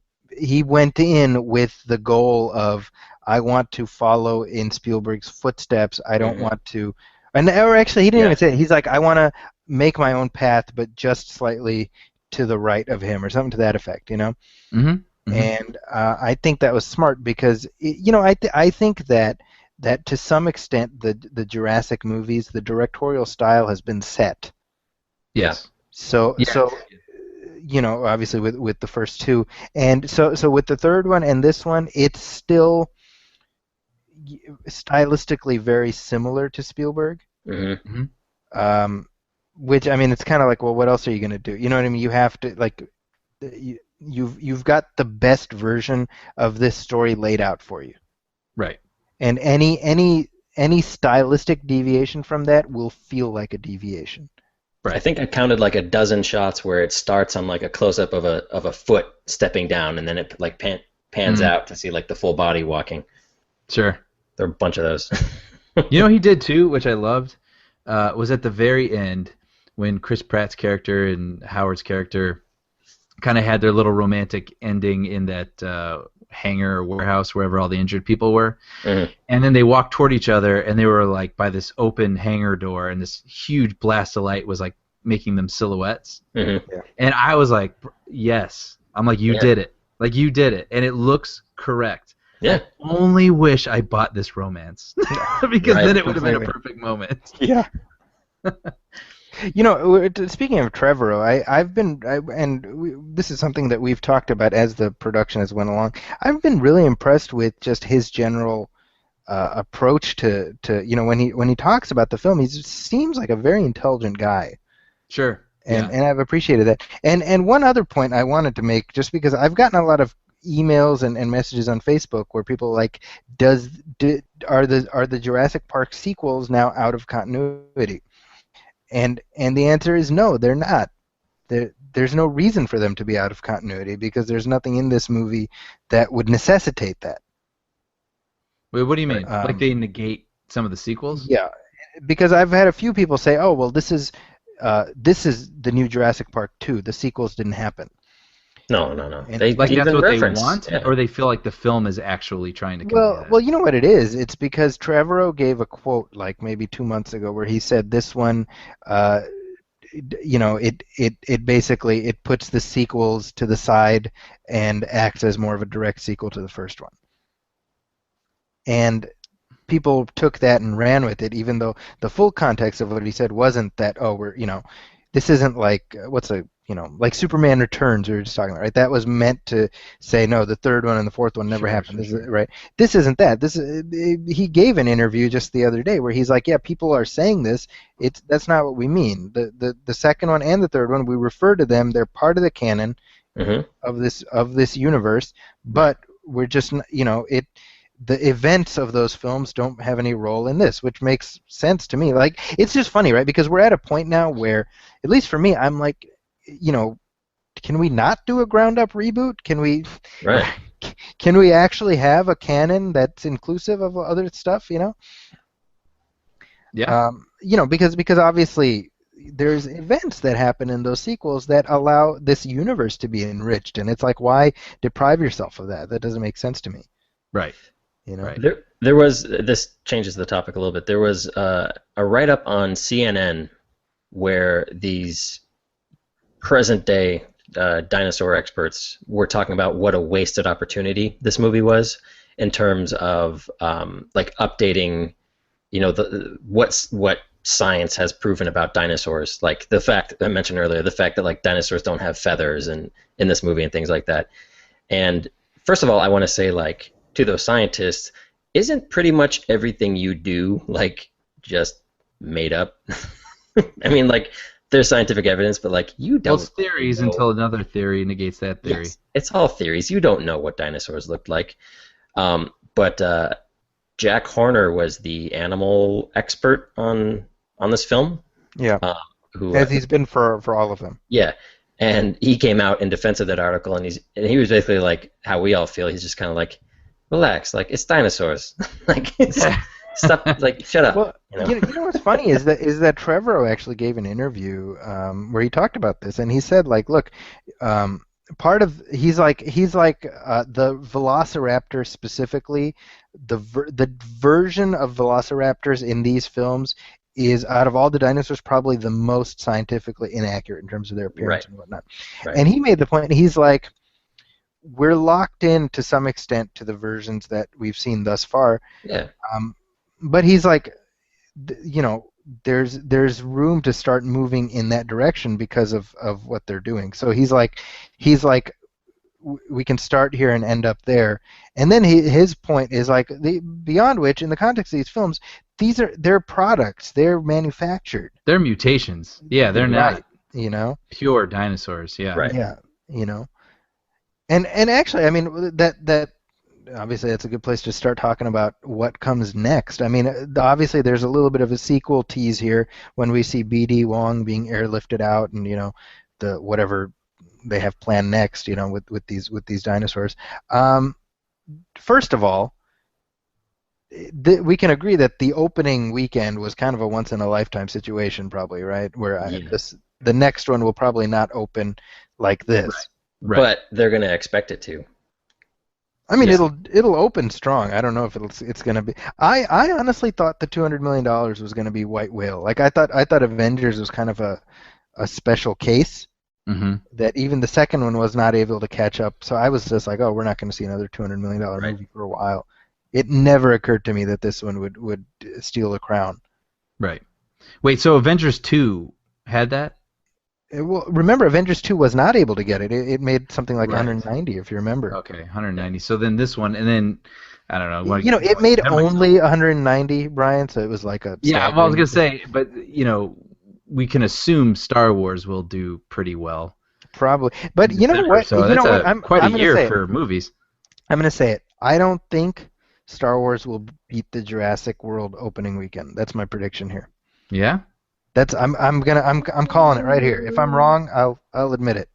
Speaker 2: went in with the goal of, I want to follow in Spielberg's footsteps. I don't want to, or actually he didn't even say it. He's like, I want to make my own path, but just slightly to the right of him, or something to that effect, you know. And I think that was smart because I think that to some extent the Jurassic movies, the directorial style has been set.
Speaker 3: Yes.
Speaker 2: So obviously with the first two, and so with the third one and this one, it's still stylistically very similar to Spielberg. Which, I mean, it's kind of like, well, what else are you going to do? You know what I mean? You have to, like, you've got the best version of this story laid out for you.
Speaker 3: Right.
Speaker 2: And any stylistic deviation from that will feel like a deviation.
Speaker 4: Right. I think I counted like a dozen shots where it starts on like a close-up of a foot stepping down, and then it like pans out to see like the full body walking.
Speaker 3: Sure.
Speaker 4: There are a bunch of those.
Speaker 3: You know, he did too, which I loved, was at the very end when Chris Pratt's character and Howard's character kind of had their little romantic ending in that hangar or warehouse, wherever all the injured people were. And then they walked toward each other, and they were like by this open hangar door, and this huge blast of light was like making them silhouettes. And I was like, yes. I'm like, you did it. Like, you did it. And it looks correct.
Speaker 4: Yeah.
Speaker 3: I only wish I bought this romance. Because then it would have been a perfect moment.
Speaker 2: Yeah. You know, speaking of Trevorrow, this is something that we've talked about as the production has went along. I've been really impressed with just his general approach to when he talks about the film. He seems like a very intelligent guy.
Speaker 3: Sure.
Speaker 2: And I've appreciated that. And one other point I wanted to make, just because I've gotten a lot of emails and messages on Facebook where people are like, are the Jurassic Park sequels now out of continuity? And the answer is no, they're not. There's no reason for them to be out of continuity because there's nothing in this movie that would necessitate that.
Speaker 3: Wait, what do you mean? Like they negate some of the sequels?
Speaker 2: Yeah, because I've had a few people say, "Oh, well, this is the new Jurassic Park 2. The sequels didn't happen."
Speaker 4: No.
Speaker 2: And
Speaker 3: like that's what
Speaker 4: reference.
Speaker 3: They want, or they feel like the film is actually trying to convey that?
Speaker 2: Well, you know what it is? It's because Trevorrow gave a quote like maybe 2 months ago where he said this one, it basically it puts the sequels to the side and acts as more of a direct sequel to the first one. And people took that and ran with it, even though the full context of what he said wasn't that, this isn't like like Superman Returns we were just talking about, right? That was meant to say, no, the third one and the fourth one never happened, right? This isn't that. He gave an interview just the other day where he's like, yeah, people are saying this. That's not what we mean. The second one and the third one, we refer to them. They're part of the canon of this universe, but we're just, the events of those films don't have any role in this, which makes sense to me. Like, it's just funny, right? Because we're at a point now where, at least for me, I'm like, can we not do a ground-up reboot? Can we actually have a canon that's inclusive of other stuff?
Speaker 3: Yeah.
Speaker 2: Because obviously there's events that happen in those sequels that allow this universe to be enriched, and it's like, why deprive yourself of that? That doesn't make sense to me.
Speaker 3: Right.
Speaker 4: Right. There was, this changes the topic a little bit. There was a write-up on CNN where these present-day dinosaur experts were talking about what a wasted opportunity this movie was in terms of like updating, what science has proven about dinosaurs. Like the fact I mentioned earlier, the fact that like dinosaurs don't have feathers in this movie and things like that. And first of all, I want to say, like, to those scientists, isn't pretty much everything you do like just made up? I mean, like, there's scientific evidence, but like you don't.
Speaker 3: Well, it's theories until another theory negates that theory.
Speaker 4: Yes, it's all theories. You don't know what dinosaurs looked like. But Jack Horner was the animal expert on this film.
Speaker 2: Yeah.
Speaker 4: Who,
Speaker 2: as he's been for all of them.
Speaker 4: Yeah, And he came out in defense of that article, and he was basically like how we all feel. He's just kind of like, relax, like it's dinosaurs, like stop, like shut up.
Speaker 2: Well,
Speaker 4: you know?
Speaker 2: you know what's funny is that Trevorrow actually gave an interview where he talked about this, and he said like, look, he's like the Velociraptor specifically, the version of Velociraptors in these films is, out of all the dinosaurs, probably the most scientifically inaccurate in terms of their appearance and whatnot.
Speaker 4: Right.
Speaker 2: And he made the point, he's like, we're locked in to some extent to the versions that we've seen thus far.
Speaker 4: Yeah.
Speaker 2: But he's like, you know, there's room to start moving in that direction because of what they're doing. So he's like, we can start here and end up there. And then his point is like, beyond which, in the context of these films, they're products. They're manufactured.
Speaker 3: They're mutations. Yeah, they're not
Speaker 2: Right, you know?
Speaker 3: pure dinosaurs. Yeah.
Speaker 4: Right.
Speaker 2: Yeah, you know. And actually, I mean, that obviously that's a good place to start talking about what comes next. I mean, obviously there's a little bit of a sequel tease here when we see BD Wong being airlifted out, and you know, the whatever they have planned next, you know, with these dinosaurs. First of all, we can agree that the opening weekend was kind of a once in a lifetime situation, probably, right? Where the next one will probably not open like this.
Speaker 3: Right.
Speaker 4: But they're going to expect it to.
Speaker 2: I mean, it'll open strong. I don't know if it's going to be. I honestly thought the $200 million was going to be White Whale. Like I thought Avengers was kind of a special case.
Speaker 3: Mm-hmm.
Speaker 2: That even the second one was not able to catch up. So I was just like, oh, we're not going to see another $200 million movie for a while. It never occurred to me that this one would steal the crown.
Speaker 3: Right. Wait, so Avengers 2 had that?
Speaker 2: Well, remember, Avengers 2 was not able to get it. It made something like
Speaker 3: Right.
Speaker 2: 190, if you remember.
Speaker 3: Okay, 190. So then this one, and then, I don't know.
Speaker 2: You know, it made only 190, Brian, so it was like a...
Speaker 3: Yeah, well, I was going to say, but, you know, we can assume Star Wars will do pretty well.
Speaker 2: Probably. But you know what?
Speaker 3: So
Speaker 2: you
Speaker 3: that's
Speaker 2: know what?
Speaker 3: quite
Speaker 2: I'm
Speaker 3: a
Speaker 2: gonna
Speaker 3: year
Speaker 2: say
Speaker 3: for
Speaker 2: it.
Speaker 3: movies.
Speaker 2: I'm going to say it. I don't think Star Wars will beat the Jurassic World opening weekend. That's my prediction here.
Speaker 3: Yeah?
Speaker 2: I'm calling it right here. If I'm wrong, I'll admit it.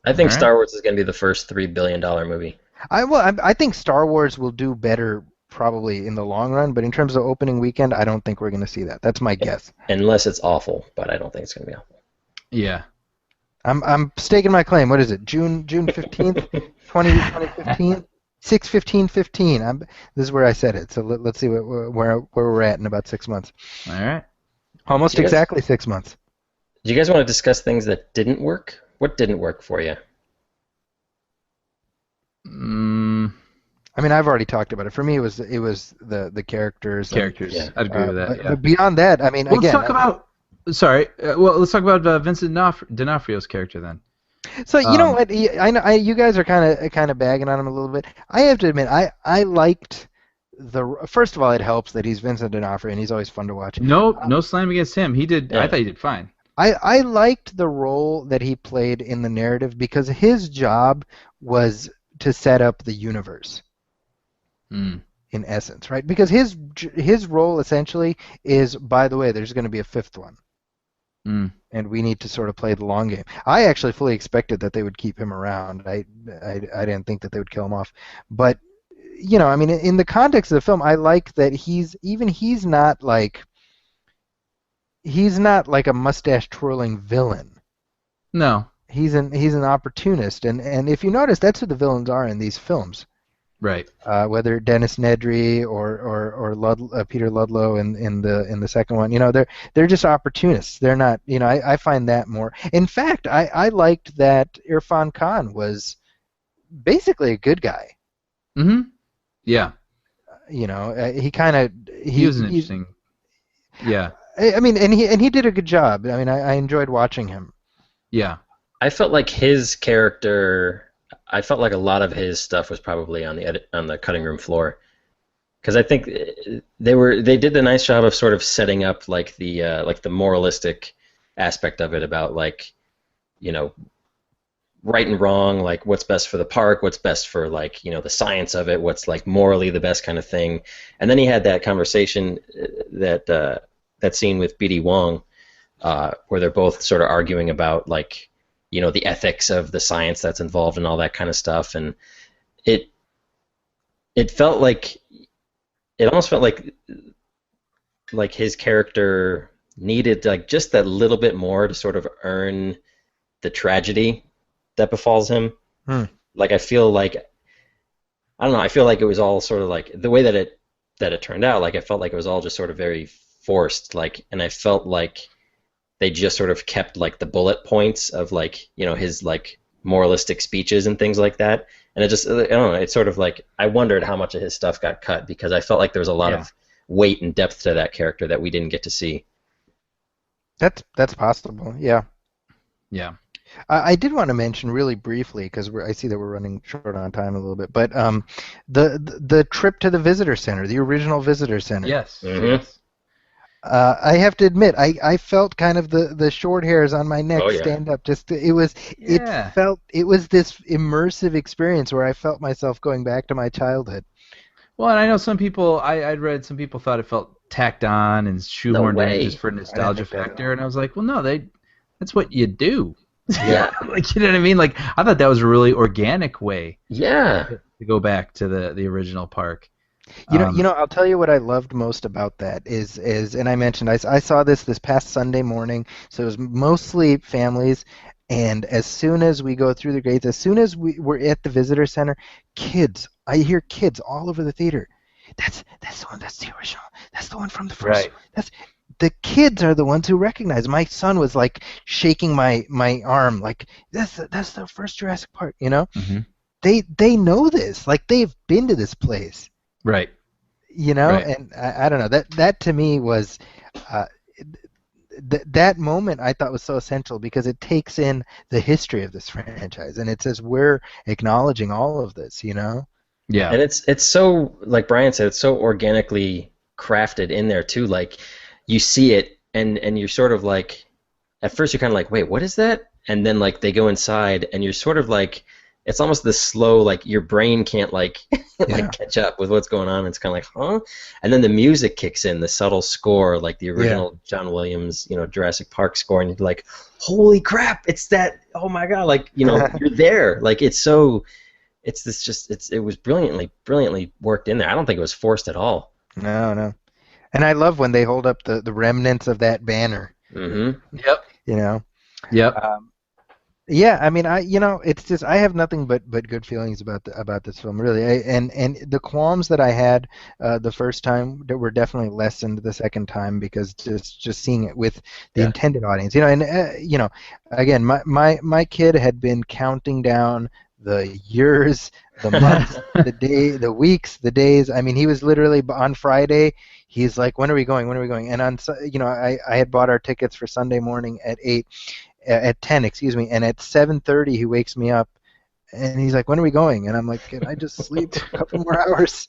Speaker 4: I think
Speaker 3: All right.
Speaker 4: Star Wars is going to be the first $3 billion movie.
Speaker 2: I think Star Wars will do better probably in the long run, but in terms of opening weekend, I don't think we're going to see that. That's my guess.
Speaker 4: Unless it's awful, but I don't think it's going to be awful.
Speaker 3: Yeah.
Speaker 2: I'm staking my claim. What is it? June 15th, 2015? 6/15/15. This is where I said it. So let's see where we're at in about 6 months.
Speaker 3: All right.
Speaker 2: Almost
Speaker 4: Yes.
Speaker 2: exactly 6 months.
Speaker 4: Do you guys want to discuss things that didn't work? What didn't work for you?
Speaker 2: I mean, I've already talked about it. For me, it was the characters.
Speaker 3: Characters.
Speaker 4: Yeah.
Speaker 3: I'd agree with that.
Speaker 2: But beyond that, I mean,
Speaker 3: Well,
Speaker 2: again.
Speaker 3: let's talk about. Sorry. Let's talk about Vincent D'Onofrio's character then.
Speaker 2: So you know what? I know you guys are kind of bagging on him a little bit. I have to admit, I liked first of all, it helps that he's Vincent D'Onofrio and he's always fun to watch.
Speaker 3: No slam against him. He did.
Speaker 4: Yeah.
Speaker 3: I thought he did fine.
Speaker 2: I liked the role that he played in the narrative because his job was to set up the universe. In essence, right? Because his role essentially is, by the way, there's going to be a fifth one. And we need to sort of play the long game. I actually fully expected that they would keep him around. I didn't think that they would kill him off. But, you know, I mean, in the context of the film, I like that he's not like a mustache twirling villain.
Speaker 3: No.
Speaker 2: He's an opportunist, and if you notice, that's who the villains are in these films.
Speaker 3: Right.
Speaker 2: Whether Dennis Nedry or Peter Ludlow in the second one, you know, they're just opportunists. They're not, you know, I find that more. In fact, I liked that Irfan Khan was basically a good guy.
Speaker 3: Mm-hmm. Yeah.
Speaker 2: You know,
Speaker 3: He was an interesting. Yeah.
Speaker 2: I mean, and he did a good job. I mean, I enjoyed watching him.
Speaker 3: Yeah.
Speaker 4: I felt like his character. I felt like a lot of his stuff was probably on the cutting room floor, because I think they did a nice job of sort of setting up like the moralistic aspect of it about, like, you know, right and wrong, like what's best for the park, what's best for, like, you know, the science of it, what's like morally the best kind of thing. And then he had that conversation that scene with BD Wong where they're both sort of arguing about, like, the ethics of the science that's involved and all that kind of stuff. And it felt like, it almost felt like his character needed like just that little bit more to sort of earn the tragedy that befalls him. Like I feel like, I don't know, I feel like it was all sort of like the way that it turned out, like I felt like it was all just sort of very forced, like, and I felt like they just sort of kept like the bullet points of like, his like moralistic speeches and things like that. And it just, I don't know, it's sort of like, I wondered how much of his stuff got cut because I felt like there was a lot of weight and depth to that character that we didn't get to see.
Speaker 2: That's possible. Yeah.
Speaker 3: Yeah.
Speaker 2: I did want to mention really briefly, because I see that we're running short on time a little bit, but the trip to the visitor center, the original visitor center.
Speaker 3: Yes.
Speaker 4: Mm-hmm.
Speaker 3: Yes.
Speaker 2: I have to admit, I felt kind of the short hairs on my neck stand up. Just it was this immersive experience where I felt myself going back to my childhood.
Speaker 3: Well, and I know some people, I'd read some people thought it felt tacked on and shoehorned in just for nostalgia factor, and I was like, well, no, that's what you do.
Speaker 4: Yeah.
Speaker 3: Like, you know what I mean? Like, I thought that was a really organic way.
Speaker 4: Yeah.
Speaker 3: To go back to the original park.
Speaker 2: I'll tell you what I loved most about that is, and I mentioned I saw this past Sunday morning, so it was mostly families. And as soon as we go through the grades, as soon as we're at the visitor center, I hear kids all over the theater. That's the one. That's the original. That's the one from the first.
Speaker 3: Right.
Speaker 2: The kids are the ones who recognize. My son was like shaking my arm, like that's the first Jurassic Park.
Speaker 3: Mm-hmm.
Speaker 2: They know this. Like they've been to this place.
Speaker 3: Right.
Speaker 2: Right. And I don't know, that to me was that moment I thought was so essential because it takes in the history of this franchise and it says we're acknowledging all of this. Yeah.
Speaker 4: And it's so, like Brian said, it's so organically crafted in there too. Like you see it and you're sort of like, at first you're kind of like, wait, what is that? And then like they go inside and you're sort of like, it's almost this slow, like your brain can't like catch up with what's going on. It's kind of like, huh? And then the music kicks in, the subtle score, like the original John Williams, Jurassic Park score, and you're like, holy crap, it's that! Oh my god! Like you're there. Like it was brilliantly worked in there. I don't think it was forced at all.
Speaker 2: No. And I love when they hold up the remnants of that banner.
Speaker 4: Mm-hmm.
Speaker 3: Yep. Yep.
Speaker 2: Yeah, I mean, it's just I have nothing but good feelings about this film, really. And the qualms that I had the first time that were definitely lessened the second time because just seeing it with the intended audience, and again, my kid had been counting down the years, the months, the weeks, the days. I mean, he was literally on Friday. He's like, when are we going? When are we going? And on, I had bought our tickets for Sunday morning at 10, and at 7:30 he wakes me up and he's like, when are we going? And I'm like, can I just sleep a couple more hours?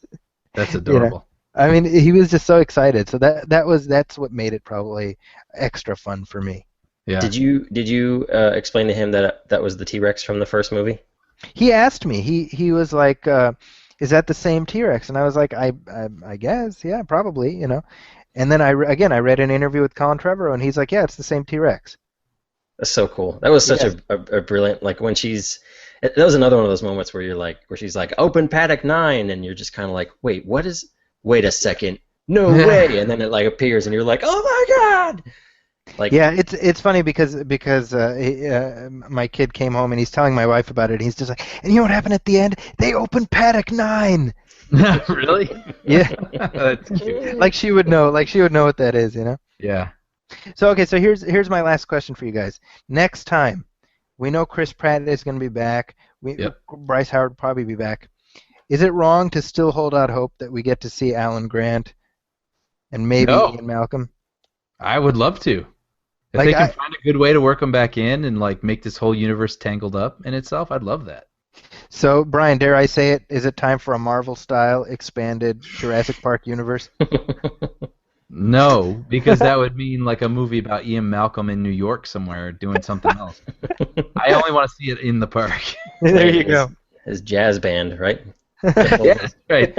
Speaker 3: That's adorable.
Speaker 2: I mean, he was just so excited. So that's what made it probably extra fun for me.
Speaker 3: Yeah.
Speaker 4: Did you explain to him that was the T-Rex from the first movie?
Speaker 2: He asked me. He was like, is that the same T-Rex? And I was like, I guess, yeah, probably, And then I read an interview with Colin Trevorrow and he's like, yeah, it's the same T-Rex.
Speaker 4: That's so cool. That was such a brilliant, like when that was another one of those moments where she's like, open paddock 9, and you're just kind of like, wait a second, no way, and then it like appears, and you're like, oh my god! Like,
Speaker 2: yeah, it's funny because my kid came home and he's telling my wife about it. And he's just like, and you know what happened at the end? They opened paddock 9.
Speaker 3: Really?
Speaker 2: Yeah.
Speaker 3: That's cute.
Speaker 2: Like she would know what that is,
Speaker 3: Yeah.
Speaker 2: So here's my last question for you guys. Next time, we know Chris Pratt is going to be back. Bryce Howard will probably be back. Is it wrong to still hold out hope that we get to see Alan Grant and maybe Ian Malcolm?
Speaker 3: I would love to. If they can find a good way to work them back in and like make this whole universe tangled up in itself, I'd love that.
Speaker 2: So, Brian, dare I say it? Is it time for a Marvel-style expanded Jurassic Park universe?
Speaker 3: No, because that would mean like a movie about Ian Malcolm in New York somewhere doing something else. I only want to see it in the park.
Speaker 2: There you go.
Speaker 4: His jazz band, right?
Speaker 3: Yeah, that's right.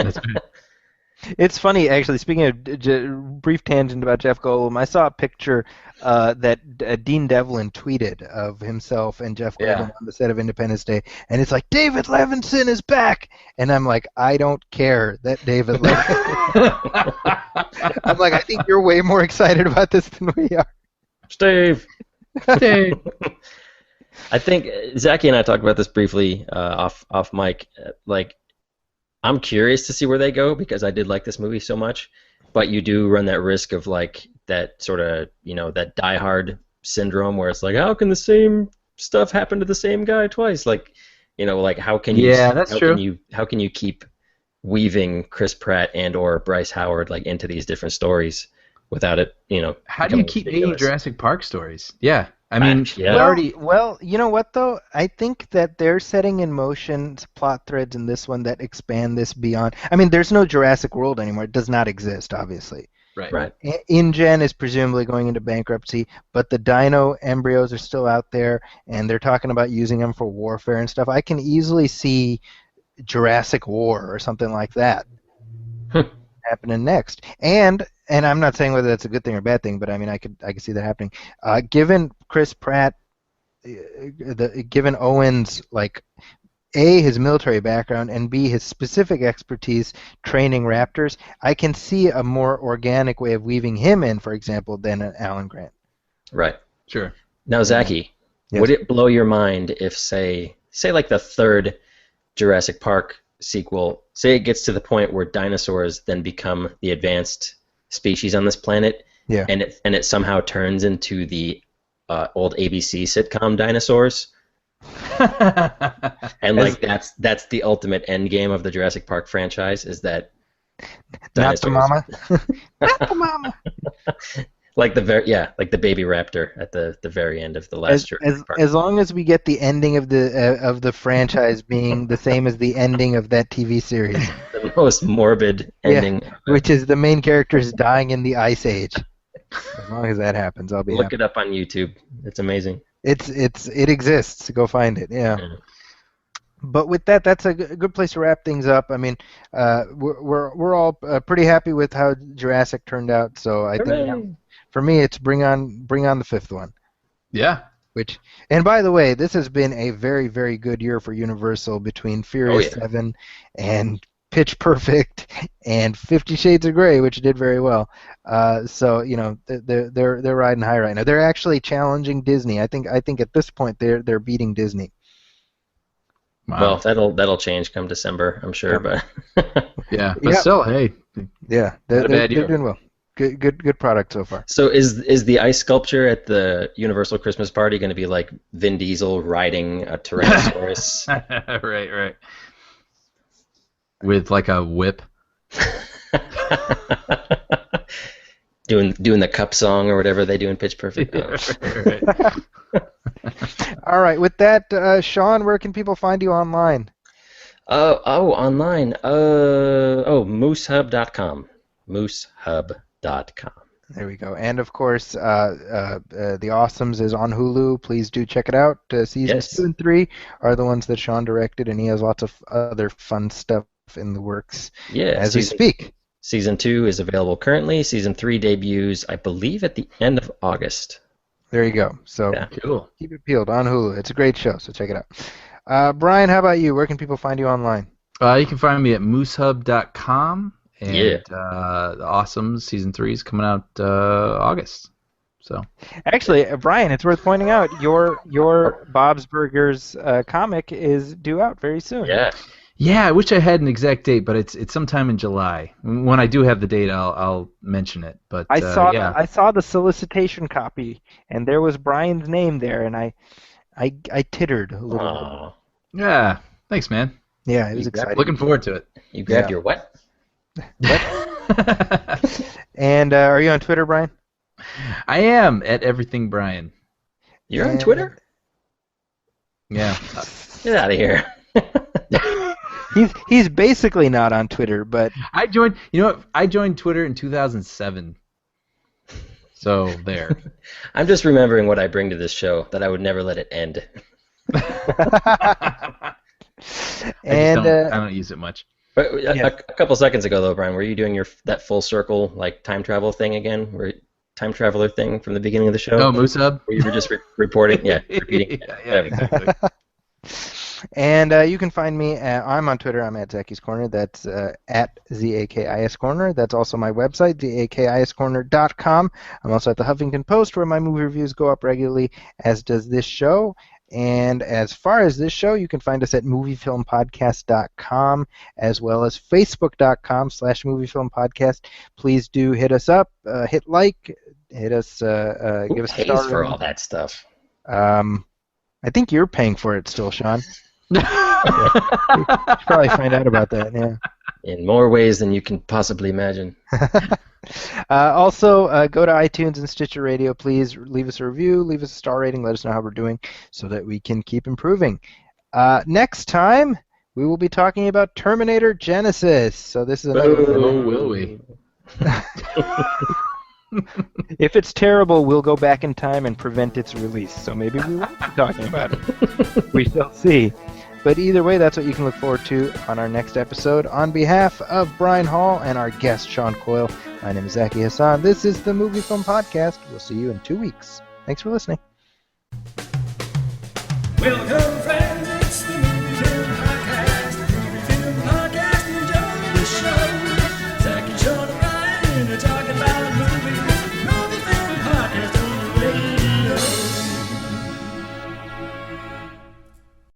Speaker 2: It's funny, actually. Speaking of brief tangent about Jeff Goldblum, I saw a picture that Dean Devlin tweeted of himself and Jeff Goldblum on the set of Independence Day, and it's like, David Levinson is back, and I'm like, I don't care that David Levinson. I'm like, I think you're way more excited about this than we are.
Speaker 4: Steve. I think Zachy and I talked about this briefly off mic. Like, I'm curious to see where they go because I did like this movie so much, but you do run that risk of like that sort of that Die Hard syndrome where it's like, how can the same stuff happen to the same guy twice? Like, like how can you?
Speaker 3: Yeah, that's true.
Speaker 4: How can you keep weaving Chris Pratt and or Bryce Howard like into these different stories without it?
Speaker 3: How do you keep making Jurassic Park stories? Yeah. I mean,
Speaker 2: well, you know what though? I think that they're setting in motion plot threads in this one that expand this beyond. I mean, there's no Jurassic World anymore. It does not exist, obviously.
Speaker 3: Right.
Speaker 2: InGen is presumably going into bankruptcy, but the dino embryos are still out there, and they're talking about using them for warfare and stuff. I can easily see Jurassic War or something like that happening next. And I'm not saying whether that's a good thing or a bad thing, but I mean I could see that happening. Given Chris Pratt, given Owen's like A, his military background, and B, his specific expertise training raptors, I can see a more organic way of weaving him in, for example, than an Alan Grant.
Speaker 4: Right.
Speaker 3: Sure.
Speaker 4: Now, Zachy,
Speaker 2: Yes.
Speaker 4: would it blow your mind if say like the third Jurassic Park sequel, say it gets to the point where dinosaurs then become the advanced species on this planet, and it somehow turns into the old ABC sitcom Dinosaurs, and like that's the ultimate end game of the Jurassic Park franchise is that
Speaker 2: Not
Speaker 4: dinosaurs,
Speaker 2: the mama. Not the mama.
Speaker 4: like the baby raptor at the very end of the last Jurassic Park.
Speaker 2: As long as we get the ending of the franchise being the same as the ending of that TV series,
Speaker 4: The most morbid ending.
Speaker 2: which is the main characters dying in the Ice Age. As long as that happens, I'll be
Speaker 4: Look
Speaker 2: happy.
Speaker 4: it up on YouTube. It's amazing.
Speaker 2: It exists. Go find it. Yeah. But with that, that's a good place to wrap things up. I mean, we're all pretty happy with how Jurassic turned out. So I think for me, it's bring on the fifth one.
Speaker 3: Yeah.
Speaker 2: And by the way, this has been a very, very good year for Universal between Furious 7 and Pitch Perfect and 50 Shades of Grey, which did very well. So they're riding high right now. They're actually challenging Disney. I think at this point they're beating Disney.
Speaker 4: Wow. Well, that'll change come December, I'm sure. But
Speaker 3: still, hey.
Speaker 2: Yeah, they're doing well. Good product so far.
Speaker 4: So is the ice sculpture at the Universal Christmas party going to be like Vin Diesel riding a Tyrannosaurus?
Speaker 3: Right. With like a whip.
Speaker 4: doing the cup song or whatever they do in Pitch Perfect.
Speaker 3: Right.
Speaker 2: All right. With that, Sean, where can people find you online?
Speaker 4: Online. Moosehub.com. Moosehub.com.
Speaker 2: There we go. And of course, The Awesomes is on Hulu. Please do check it out. Seasons 2 and 3 are the ones that Sean directed, and he has lots of other fun stuff in the works as we speak.
Speaker 4: Season 2 is available currently. Season 3 debuts, I believe, at the end of August.
Speaker 2: There you go. So
Speaker 3: cool.
Speaker 2: Keep it peeled on Hulu. It's a great show, so check it out. Brian, how about you? Where can people find you online?
Speaker 3: You can find me at moosehub.com. And The Awesomes Season 3 is coming out August. So
Speaker 2: actually, Brian, it's worth pointing out your Bob's Burgers comic is due out very soon.
Speaker 3: Yeah, I wish I had an exact date, but it's sometime in July. When I do have the date, I'll mention it. But
Speaker 2: I saw the solicitation copy, and there was Brian's name there, and I tittered a little bit.
Speaker 3: Yeah, thanks, man.
Speaker 2: Yeah, it was exciting.
Speaker 3: Looking forward to it.
Speaker 4: You grabbed your what?
Speaker 2: And are you on Twitter, Brian?
Speaker 3: I am at Everything Brian.
Speaker 4: You're on Twitter?
Speaker 3: Yeah.
Speaker 4: Get out of here.
Speaker 2: He's basically not on Twitter, but
Speaker 3: I joined Twitter in 2007. So there.
Speaker 4: I'm just remembering what I bring to this show, that I would never let it end.
Speaker 3: I don't use it much.
Speaker 4: But a couple seconds ago, though, Brian, were you doing that full circle, like, time travel thing again? Time traveler thing from the beginning of the show?
Speaker 3: Oh, Musab?
Speaker 4: Where you were just reporting? Yeah, repeating.
Speaker 3: yeah, exactly.
Speaker 2: And you can find me. I'm on Twitter. I'm at Zacky's Corner. That's at ZAKIS Corner. That's also my website, zakiscorner.com. I'm also at the Huffington Post, where my movie reviews go up regularly, as does this show. And as far as this show, you can find us at moviefilmpodcast.com, as well as facebook.com/moviefilmpodcast. Please do hit us up, hit like, hit us, give us a star
Speaker 4: for
Speaker 2: rating.
Speaker 4: all that stuff?
Speaker 2: I think you're paying for it still, Sean. You should probably find out about that, yeah.
Speaker 4: In more ways than you can possibly imagine.
Speaker 2: Also, go to iTunes and Stitcher Radio. Please leave us a review, leave us a star rating, let us know how we're doing so that we can keep improving. Next time, we will be talking about Terminator Genesis. So this is another
Speaker 3: will we?
Speaker 2: If it's terrible, we'll go back in time and prevent its release. So maybe we won't be talking about it. We shall see. But either way, that's what you can look forward to on our next episode. On behalf of Brian Hall and our guest, Sean Coyle, my name is Zaki Hassan. This is the Movie Film Podcast. We'll see you in 2 weeks. Thanks for listening.
Speaker 1: Welcome, friends.